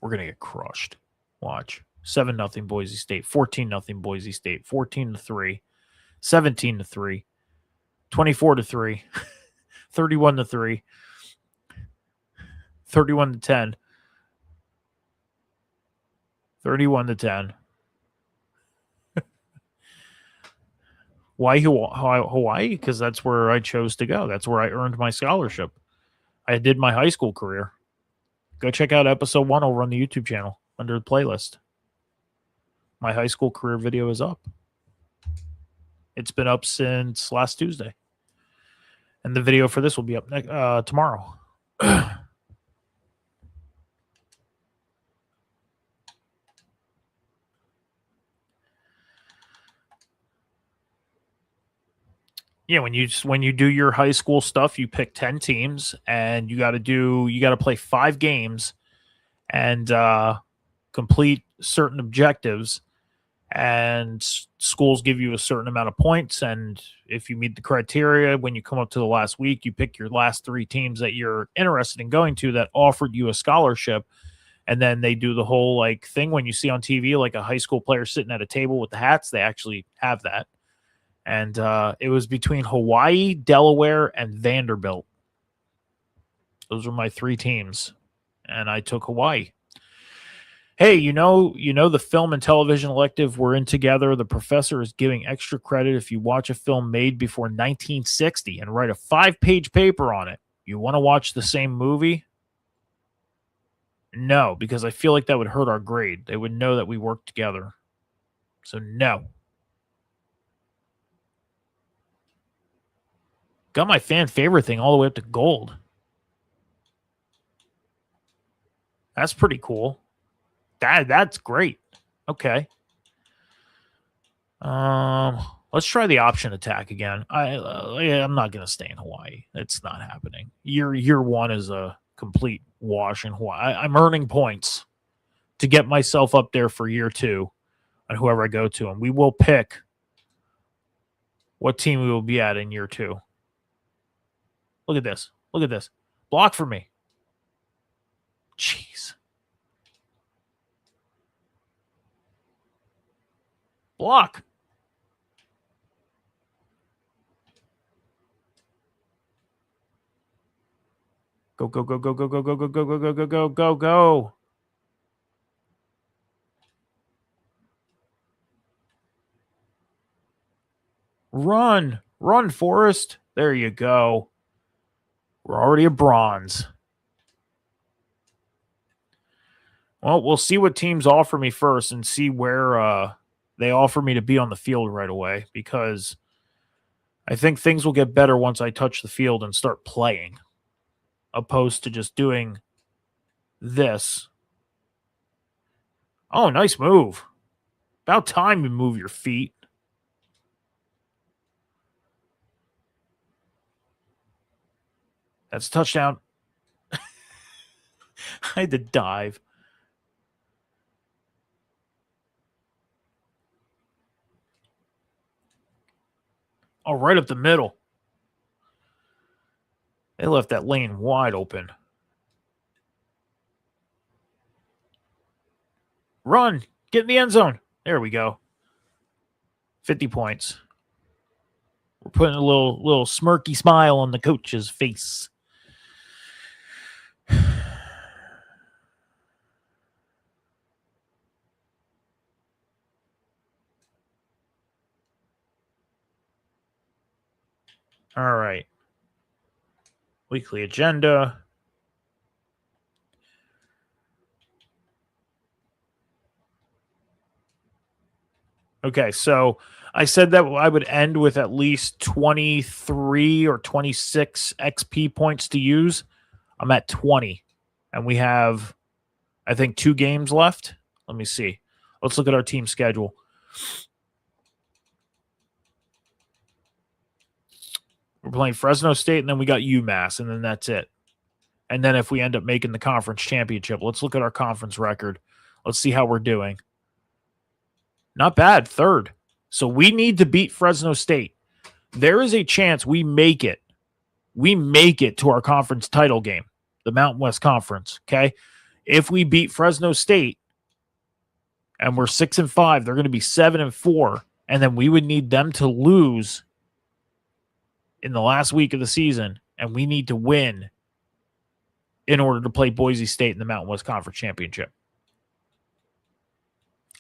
We're going to get crushed. Watch. 7-0 Boise State. 14-0 Boise State. 14-3. 17-3. 24-3. 31-3. 31-10. 31-10. Why Hawaii? Because that's where I chose to go. That's where I earned my scholarship. I did my high school career. Go check out episode 1 over on the YouTube channel under the playlist. My high school career video is up. It's been up since last Tuesday. And the video for this will be up tomorrow. Yeah, when you do your high school stuff, you pick 10 teams and you got to play 5 games and complete certain objectives, and schools give you a certain amount of points, and if you meet the criteria, when you come up to the last week, you pick your last 3 teams that you're interested in going to that offered you a scholarship, and then they do the whole like thing when you see on TV like a high school player sitting at a table with the hats. They actually have that. And it was between Hawaii, Delaware, and Vanderbilt. Those were my 3 teams, and I took Hawaii. Hey, you know the film and television elective we're in together. The professor is giving extra credit if you watch a film made before 1960 and write a 5-page paper on it. You want to watch the same movie? No, because I feel like that would hurt our grade. They would know that we worked together. So no. Got my fan favorite thing all the way up to gold. That's pretty cool. That's great. Okay. Let's try the option attack again. I'm not gonna stay in Hawaii. It's not happening. Year 1 is a complete wash in Hawaii. I'm earning points to get myself up there for year 2 on whoever I go to, and we will pick what team we will be at in year 2. Look at this. Look at this. Block for me. Jeez. Block. Go, go, go, go, go, go, go, go, go, go, go, go, go, go, go. Run. Run, Forrest. There you go. We're already a bronze. Well, we'll see what teams offer me first and see where they offer me to be on the field right away, because I think things will get better once I touch the field and start playing, opposed to just doing this. Oh, nice move. About time you move your feet. That's a touchdown. I had to dive. Oh, right up the middle. They left that lane wide open. Run. Get in the end zone. There we go. 50 points. We're putting a little smirky smile on the coach's face. All right. Weekly agenda. Okay, so I said that I would end with at least 23 or 26 XP points to use. I'm at 20, and we have, I think, 2 games left. Let me see. Let's look at our team schedule. We're playing Fresno State, and then we got UMass, and then that's it. And then if we end up making the conference championship, let's look at our conference record. Let's see how we're doing. Not bad, 3rd. So we need to beat Fresno State. There is a chance we make it. We make it to our conference title game, the Mountain West Conference, okay? If we beat Fresno State and we're 6-5, they're going to be 7-4, and then we would need them to lose in the last week of the season, and we need to win in order to play Boise State in the Mountain West Conference Championship.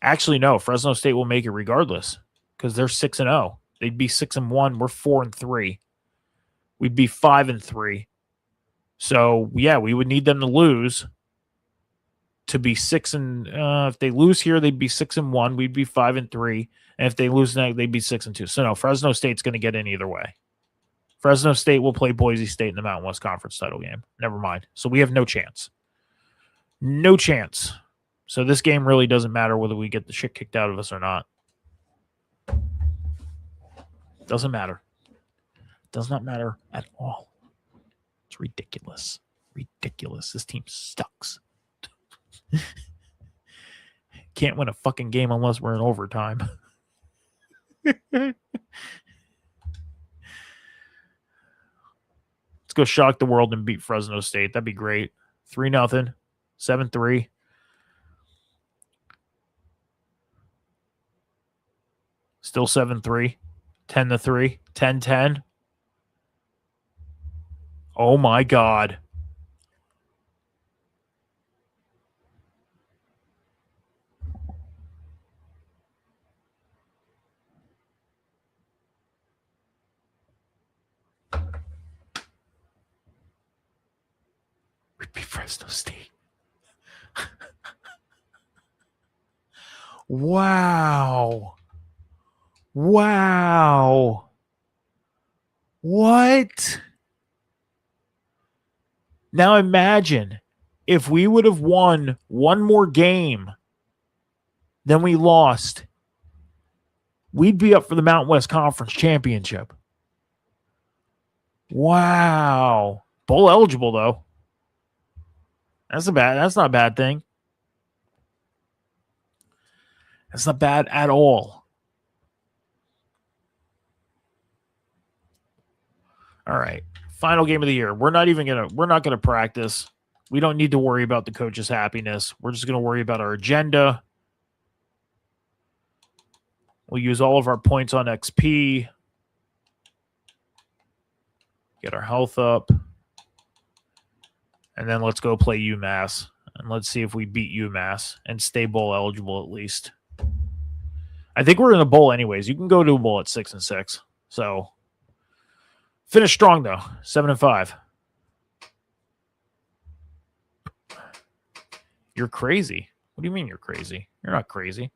Actually, no, Fresno State will make it regardless because they're 6-0. They'd be 6-1. We're 4-3. We'd be 5-3. So, yeah, we would need them to lose to be 6 and if they lose here, they'd be 6-1. We'd be 5-3. And if they lose that, they'd be 6-2. So no, Fresno State's going to get in either way. Fresno State will play Boise State in the Mountain West Conference title game. Never mind. So we have no chance. No chance. So this game really doesn't matter whether we get the shit kicked out of us or not. Doesn't matter. Does not matter at all. It's ridiculous. Ridiculous. This team sucks. Can't win a fucking game unless we're in overtime. Let's go shock the world and beat Fresno State. That'd be great. 3-0. 7-3. Still 7-3. 10-3. 10-10. Oh my God. We beat Fresno State. Wow. Wow. What? Now imagine if we would have won one more game than we lost, we'd be up for the Mountain West Conference Championship. Wow. Bowl eligible, though. That's not a bad thing. That's not bad at all. All right. Final game of the year. We're not gonna practice. We don't need to worry about the coach's happiness. We're just gonna worry about our agenda. We'll use all of our points on XP. Get our health up. And then let's go play UMass. And let's see if we beat UMass and stay bowl eligible at least. I think we're in a bowl anyways. You can go to a bowl at 6-6. So finish strong though. 7-5. You're crazy. What do you mean you're crazy? You're not crazy.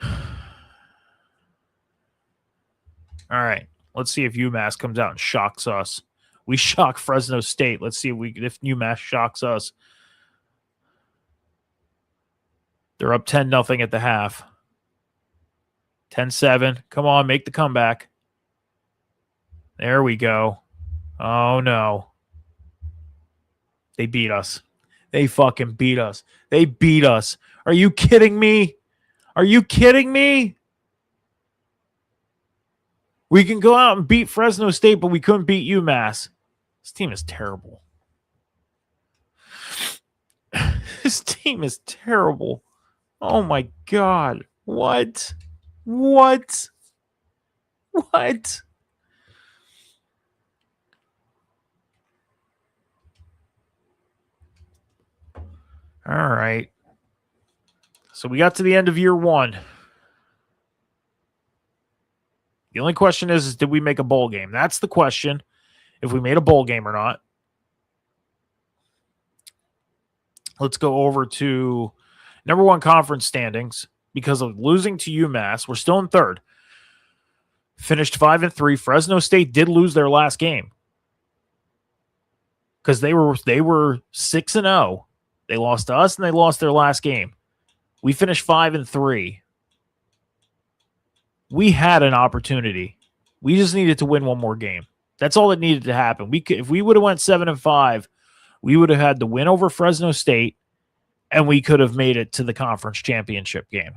All right. Let's see if UMass comes out and shocks us. We shock Fresno State. Let's see if UMass shocks us. They're up 10-0 at the half. 10-7. Come on, make the comeback. There we go. Oh, no. They beat us. They fucking beat us. They beat us. Are you kidding me? Are you kidding me? We can go out and beat Fresno State, but we couldn't beat UMass. This team is terrible. This team is terrible. Oh, my God. What? What? What? All right. So we got to the end of year one. The only question is did we make a bowl game? That's the question, if we made a bowl game or not. Let's go over to number one conference standings. Because of losing to UMass, we're still in third. Finished 5-3. Fresno State did lose their last game because they were 6-0. They lost to us and they lost their last game. We finished 5-3. We had an opportunity. We just needed to win one more game. That's all that needed to happen. If we would have went 7-5, we would have had the win over Fresno State, and we could have made it to the conference championship game.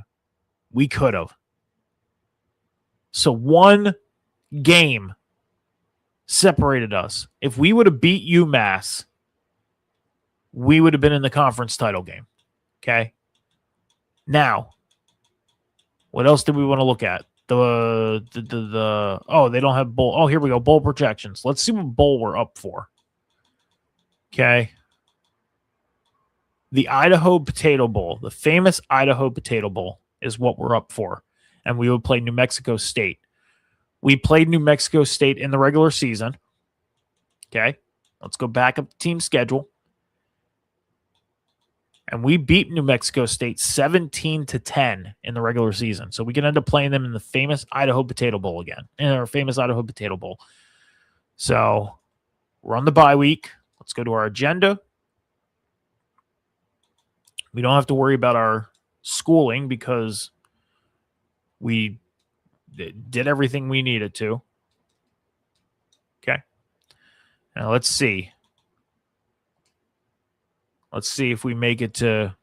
We could have. So one game separated us. If we would have beat UMass, we would have been in the conference title game. Okay? Now, what else do we want to look at? They don't have bowl. Oh, here we go. Bowl projections. Let's see what bowl we're up for. Okay. The Idaho Potato Bowl, the famous Idaho Potato Bowl, is what we're up for. And we would play New Mexico State. We played New Mexico State in the regular season. Okay. Let's go back up the team schedule. And we beat New Mexico State 17-10 in the regular season. So we can end up playing them in the famous Idaho Potato Bowl again. In our famous Idaho Potato Bowl. So we're on the bye week. Let's go to our agenda. We don't have to worry about our schooling because we did everything we needed to. Okay. Now let's see. Let's see if we make it to,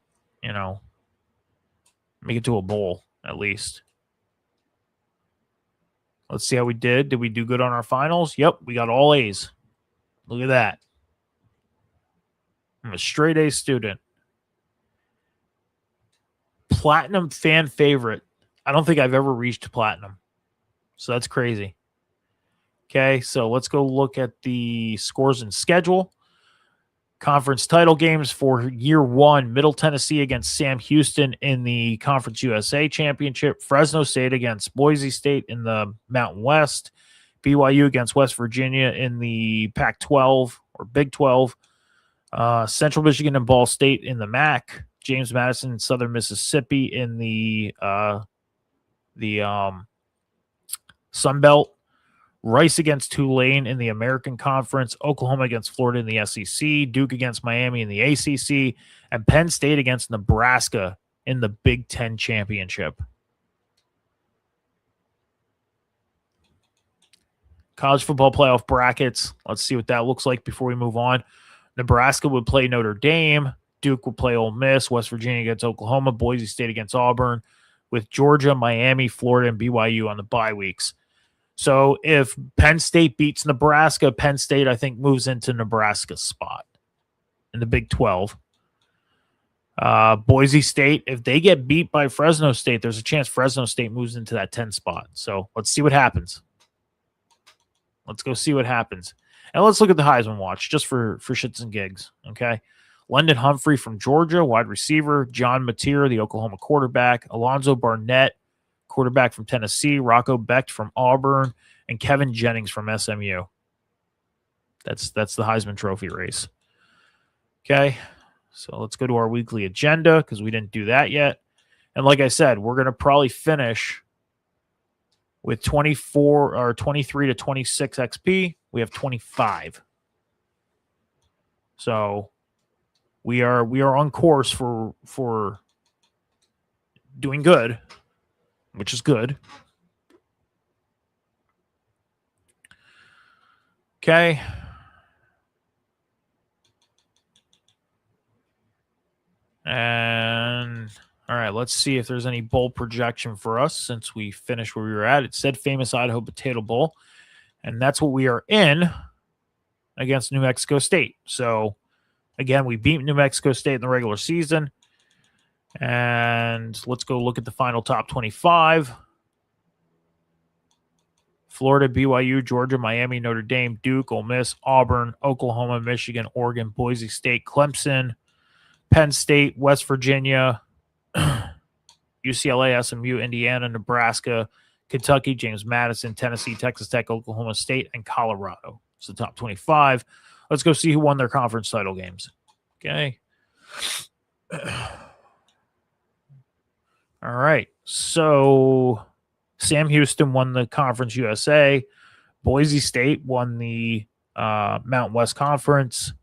make it to a bowl at least. Let's see how we did. Did we do good on our finals? Yep, we got all A's. Look at that. I'm a straight A student. Platinum fan favorite. I don't think I've ever reached platinum. So that's crazy. Okay, so let's go look at the scores and schedule. Conference title games for year one: Middle Tennessee against Sam Houston in the Conference USA Championship, Fresno State against Boise State in the Mountain West, BYU against West Virginia in the Pac-12 or Big 12, Central Michigan and Ball State in the MAC, James Madison and Southern Mississippi in the Sun Belt, Rice against Tulane in the American Conference, Oklahoma against Florida in the SEC, Duke against Miami in the ACC, and Penn State against Nebraska in the Big Ten Championship. College football playoff brackets. Let's see what that looks like before we move on. Nebraska would play Notre Dame. Duke would play Ole Miss. West Virginia against Oklahoma. Boise State against Auburn. With Georgia, Miami, Florida, and BYU on the bye weeks. So if Penn State beats Nebraska, Penn State, I think, moves into Nebraska's spot in the Big 12. Boise State, if they get beat by Fresno State, there's a chance Fresno State moves into that 10 spot. So let's see what happens. Let's go see what happens. And let's look at the Heisman watch just for shits and gigs, okay? London Humphrey from Georgia, wide receiver. John Mateer, the Oklahoma quarterback. Alonzo Barnett, quarterback from Tennessee. Rocco Becht from Auburn. And Kevin Jennings from SMU. That's the Heisman Trophy race. Okay, so let's go to our weekly agenda because we didn't do that yet. And like I said, we're going to probably finish with 24 or 23 to 26 XP. We have 25. So we are on course for doing good, which is good. Okay. And all right, let's see if there's any bowl projection for us since we finished where we were at. It said famous Idaho Potato Bowl, and that's what we are in against New Mexico State. So, again, we beat New Mexico State in the regular season. And let's go look at the final top 25. Florida, BYU, Georgia, Miami, Notre Dame, Duke, Ole Miss, Auburn, Oklahoma, Michigan, Oregon, Boise State, Clemson, Penn State, West Virginia, UCLA, SMU, Indiana, Nebraska, Kentucky, James Madison, Tennessee, Texas Tech, Oklahoma State, and Colorado. It's the top 25. Let's go see who won their conference title games. Okay. All right. So Sam Houston won the Conference USA. Boise State won the Mountain West Conference.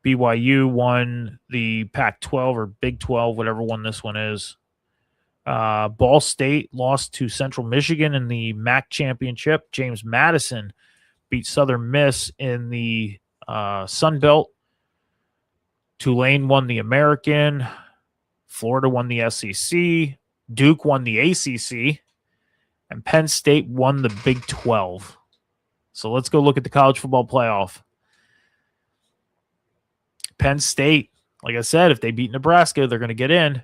BYU won the Pac-12 or Big 12, whatever one this one is. Ball State lost to Central Michigan in the MAC championship. James Madison beat Southern Miss in the Sun Belt. Tulane won the American. Florida won the SEC. Duke won the ACC. And Penn State won the Big 12. So let's go look at the college football playoff. Penn State, like I said, if they beat Nebraska, they're going to get in.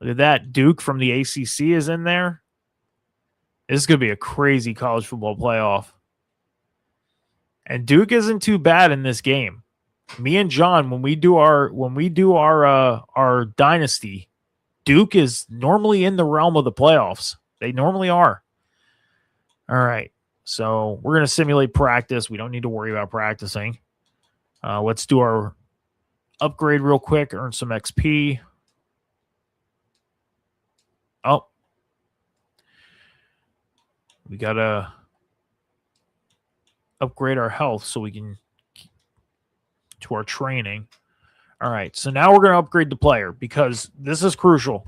Look at that. Duke from the ACC is in there. This is going to be a crazy college football playoff. And Duke isn't too bad in this game. Me and John, when we do our dynasty, Duke is normally in the realm of the playoffs. They normally are. All right. So we're going to simulate practice. We don't need to worry about practicing. Let's do our upgrade real quick, earn some XP. Oh. We got to upgrade our health so we can to our training. All right. So now we're going to upgrade the player because this is crucial.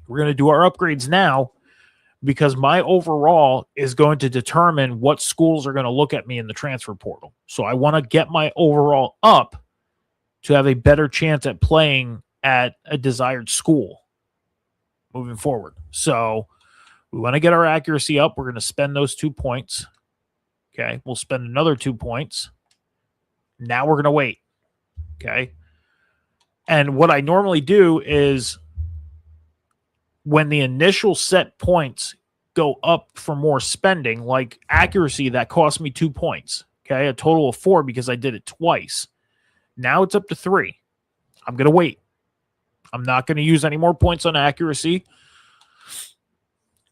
We're going to do our upgrades now because my overall is going to determine what schools are going to look at me in the transfer portal. So I want to get my overall up to have a better chance at playing at a desired school moving forward. So we want to get our accuracy up. We're going to spend those 2 points. Okay. We'll spend another 2 points. Now we're going to wait. Okay. And what I normally do is when the initial set points go up for more spending, like accuracy, that cost me 2 points. Okay. A total of 4 because I did it twice. Now it's up to 3. I'm going to wait. I'm not going to use any more points on accuracy.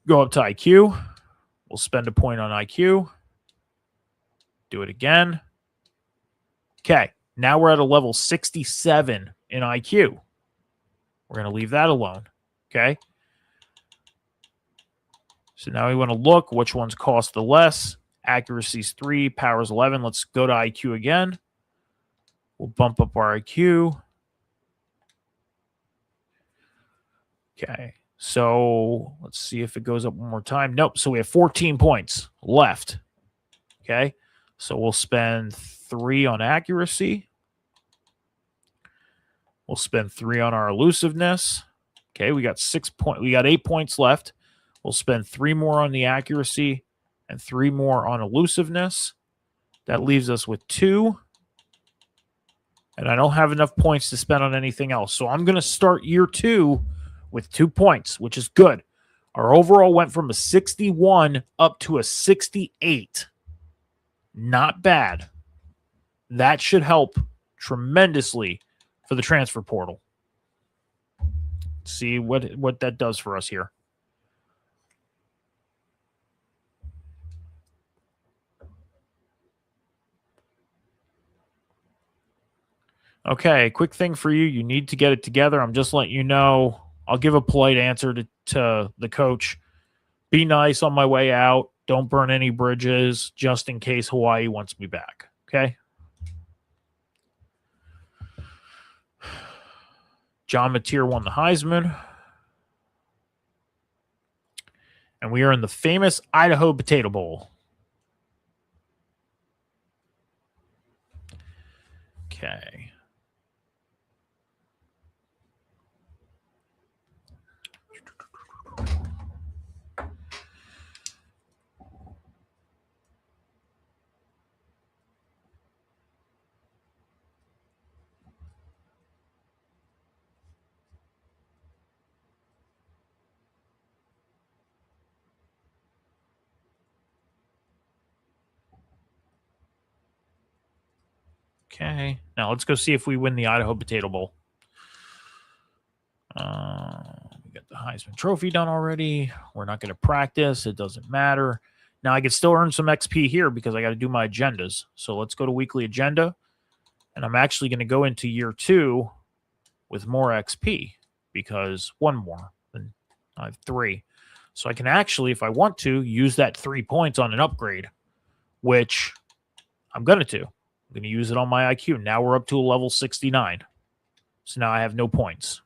Go up to IQ. We'll spend a point on IQ. Do it again. Okay. Now we're at a level 67 in IQ. We're going to leave that alone. Okay. So now we want to look which ones cost the less. Accuracy's 3, power's 11. Let's go to IQ again. We'll bump up our IQ. Okay. So let's see if it goes up one more time. Nope. So we have 14 points left. Okay. So we'll spend 3 on accuracy. We'll spend 3 on our elusiveness. Okay. We got 8 points left. We'll spend 3 more on the accuracy and 3 more on elusiveness. That leaves us with 2. And I don't have enough points to spend on anything else. So I'm going to start year 2 with 2 points, which is good. Our overall went from a 61 up to a 68. Not bad. That should help tremendously for the transfer portal. See what that does for us here. Okay, quick thing for you. You need to get it together. I'm just letting you know. I'll give a polite answer to the coach. Be nice on my way out. Don't burn any bridges just in case Hawaii wants me back. Okay? John Mateer won the Heisman. And we are in the famous Idaho Potato Bowl. Okay. Okay. Now let's go see if we win the Idaho Potato Bowl. We got the Heisman Trophy done already. We're not going to practice. It doesn't matter. Now I can still earn some XP here because I got to do my agendas. So let's go to weekly agenda. And I'm actually going to go into year 2 with more XP because 1 more. And I have 3. So I can actually, if I want to, use that 3 points on an upgrade, which I'm going to. I'm going to use it on my IQ. Now we're up to a level 69. So now I have no points.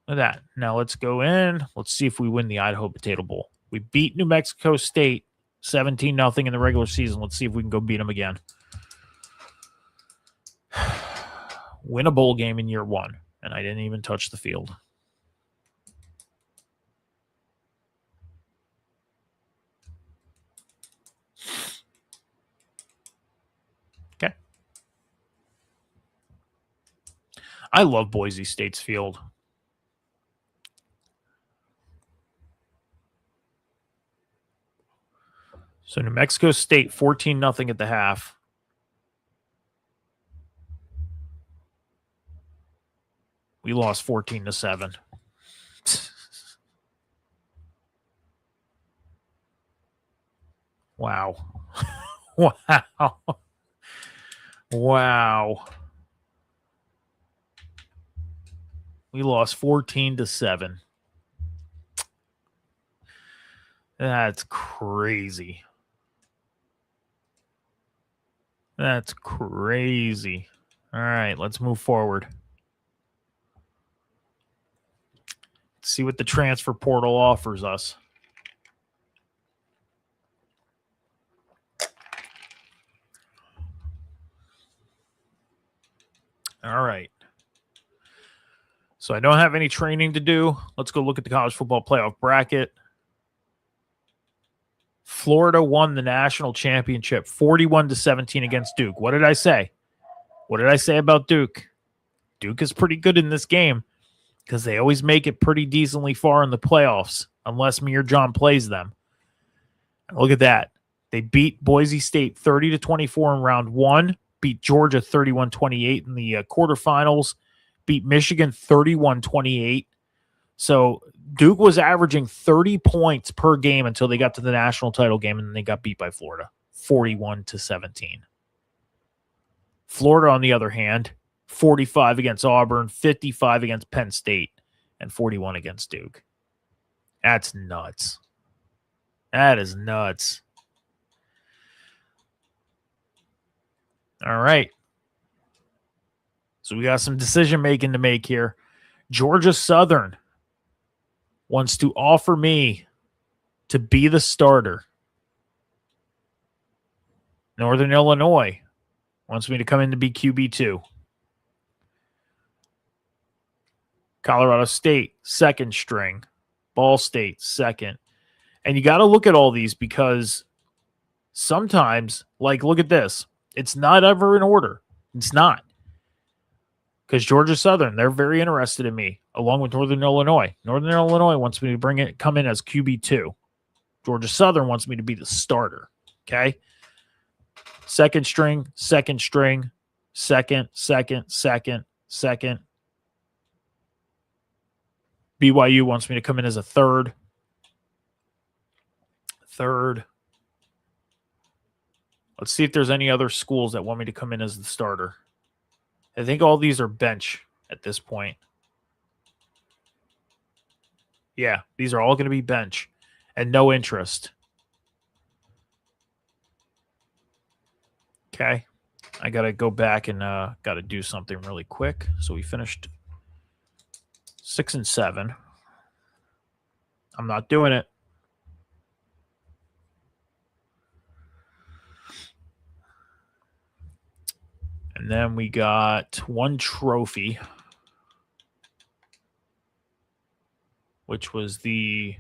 Look at that. Now let's go in. Let's see if we win the Idaho Potato Bowl. We beat New Mexico State 17-0 in the regular season. Let's see if we can go beat them again. Win a bowl game in year 1. And I didn't even touch the field. Okay. I love Boise State's field. So New Mexico State 14-0 at the half. We lost 14-7. Wow. Wow. Wow. We lost 14-7. That's crazy. That's crazy. All right, let's move forward. Let's see what the transfer portal offers us. All right. So I don't have any training to do. Let's go look at the college football playoff bracket. Florida won the national championship 41-17 against Duke. What did I say? What did I say about Duke? Duke is pretty good in this game because they always make it pretty decently far in the playoffs unless me or John plays them. And look at that. They beat Boise State 30-24 in round one, beat Georgia 31-28 in the quarterfinals, beat Michigan 31-28. So Duke was averaging 30 points per game until they got to the national title game, and then they got beat by Florida 41-17. Florida, on the other hand, 45 against Auburn, 55 against Penn State, and 41 against Duke. That's nuts. That is nuts. All right. So we got some decision making to make here. Georgia Southern wants to offer me to be the starter. Northern Illinois wants me to come in to be QB2. Colorado State, second string. Ball State, second. And you got to look at all these because sometimes, like, look at this. It's not ever in order. It's not. Because Georgia Southern, they're very interested in me, along with Northern Illinois. Northern Illinois wants me to come in as QB2. Georgia Southern wants me to be the starter. Okay? Second string, second. BYU wants me to come in as a third. Let's see if there's any other schools that want me to come in as the starter. I think all these are bench at this point. Yeah, these are all going to be bench and no interest. Okay. I got to go back and got to do something really quick. So we finished 6 and 7. I'm not doing it. And then we got one trophy, which was the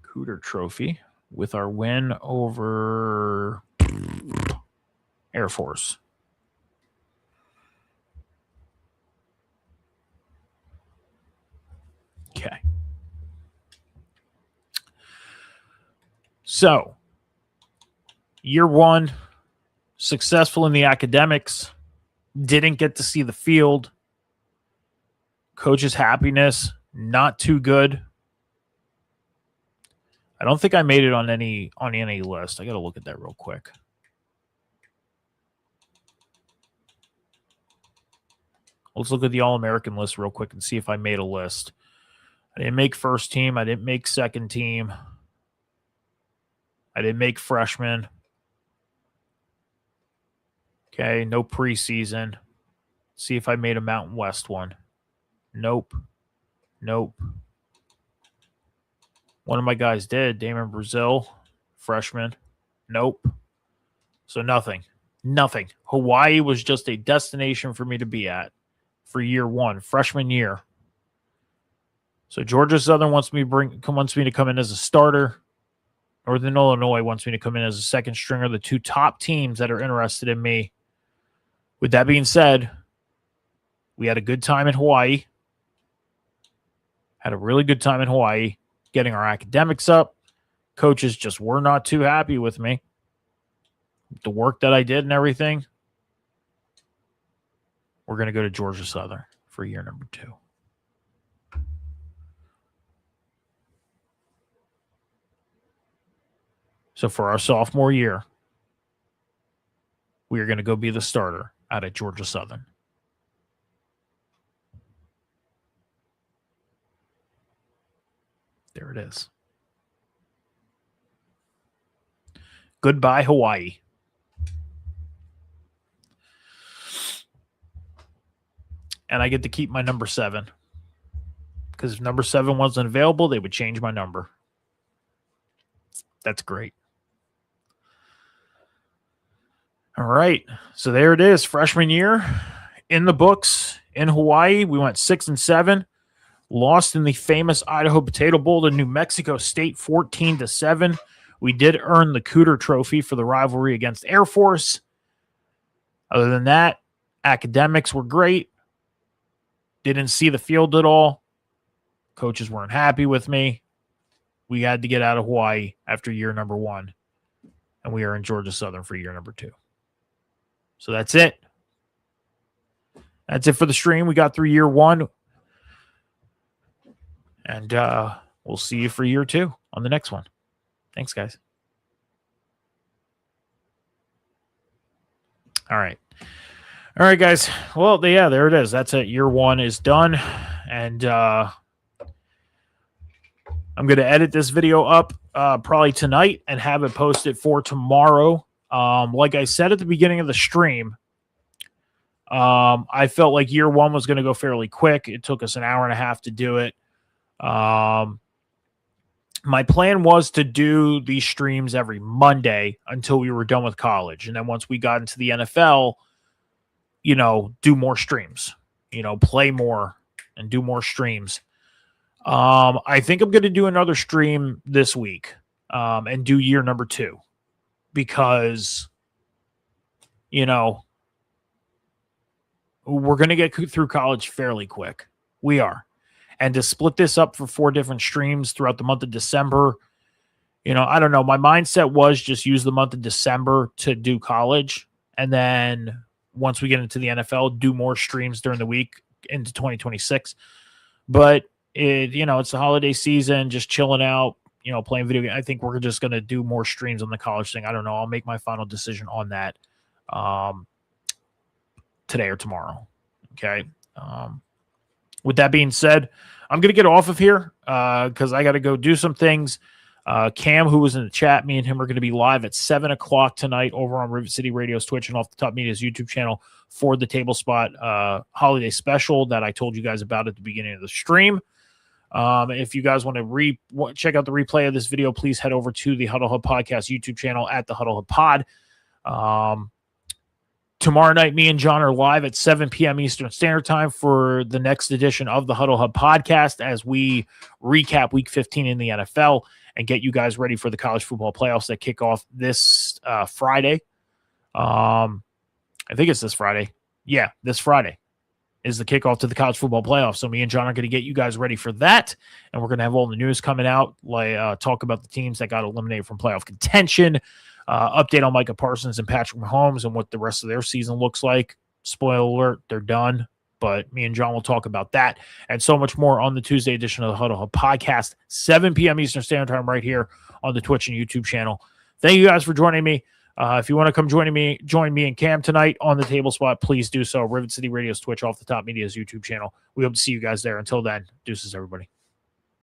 Cooter Trophy with our win over Air Force. Okay. So, year one, successful in the academics, didn't get to see the field. Coach's happiness, not too good. I don't think I made it on any list. I got to look at that real quick. Let's look at the All-American list real quick and see if I made a list. I didn't make first team. I didn't make second team. I didn't make freshman. Okay, no preseason. See if I made a Mountain West one. Nope. One of my guys did. Damon Brazil, freshman. Nope. So nothing. Hawaii was just a destination for me to be at for year one, freshman year. So Georgia Southern wants me to come in as a starter. Northern Illinois wants me to come in as a second stringer, the two top teams that are interested in me. With that being said, we had a good time in Hawaii. Had a really good time in Hawaii, getting our academics up, Coaches just were not too happy with me. The work that I did and everything. We're going to go to Georgia Southern for year number 2. So for our sophomore year, we are going to go be the starter out at Georgia Southern. There it is. Goodbye, Hawaii. And I get to keep my number 7. Because if number 7 wasn't available, they would change my number. That's great. All right. So there it is. Freshman year in the books in Hawaii. We went 6-7. Lost in the famous Idaho Potato Bowl to New Mexico State 14-7. We did earn the Cooter Trophy for the rivalry against Air Force. Other than that, academics were great. Didn't see the field at all. Coaches weren't happy with me. We had to get out of Hawaii after year number 1. And we are in Georgia Southern for year number 2. So that's it. That's it for the stream. We got through year 1. And we'll see you for year 2 on the next one. Thanks, guys. All right. All right, guys. Well, yeah, there it is. That's it. Year 1 is done. And I'm going to edit this video up probably tonight and have it posted for tomorrow. Like I said at the beginning of the stream, I felt like year 1 was going to go fairly quick. It took us an hour and a half to do it. My plan was to do these streams every Monday until we were done with college. And then once we got into the NFL, do more streams, play more and do more streams. I think I'm going to do another stream this week, and do year number 2 because, we're going to get through college fairly quick. We are. And to split this up for 4 different streams throughout the month of December, I don't know. My mindset was just use the month of December to do college. And then once we get into the NFL, do more streams during the week into 2026. But, it's the holiday season, just chilling out, playing video games. I think we're just going to do more streams on the college thing. I don't know. I'll make my final decision on that today or tomorrow. Okay. With that being said, I'm going to get off of here because I got to go do some things. Cam, who was in the chat, me and him are going to be live at 7 o'clock tonight over on Rivet City Radio's Twitch and Off the Top Media's YouTube channel for the Table Spot holiday special that I told you guys about at the beginning of the stream. If you guys want to check out the replay of this video, please head over to the Huddle Hub Podcast YouTube channel at the Huddle Hub Pod. Tomorrow night, me and John are live at 7 p.m. Eastern Standard Time for the next edition of the Huddle Hub Podcast as we recap Week 15 in the NFL and get you guys ready for the college football playoffs that kick off this Friday. I think it's this Friday. Yeah, this Friday is the kickoff to the college football playoffs. So me and John are going to get you guys ready for that, and we're going to have all the news coming out, like talk about the teams that got eliminated from playoff contention, update on Micah Parsons and Patrick Mahomes and what the rest of their season looks like. Spoiler alert, they're done. But me and John will talk about that and so much more on the Tuesday edition of the Huddle Hub Podcast, 7 p.m. Eastern Standard Time right here on the Twitch and YouTube channel. Thank you guys for joining me. If you want to come join me and Cam tonight on the Table Spot, please do so. Rivet City Radio's Twitch, Off the Top Media's YouTube channel. We hope to see you guys there. Until then, deuces, everybody.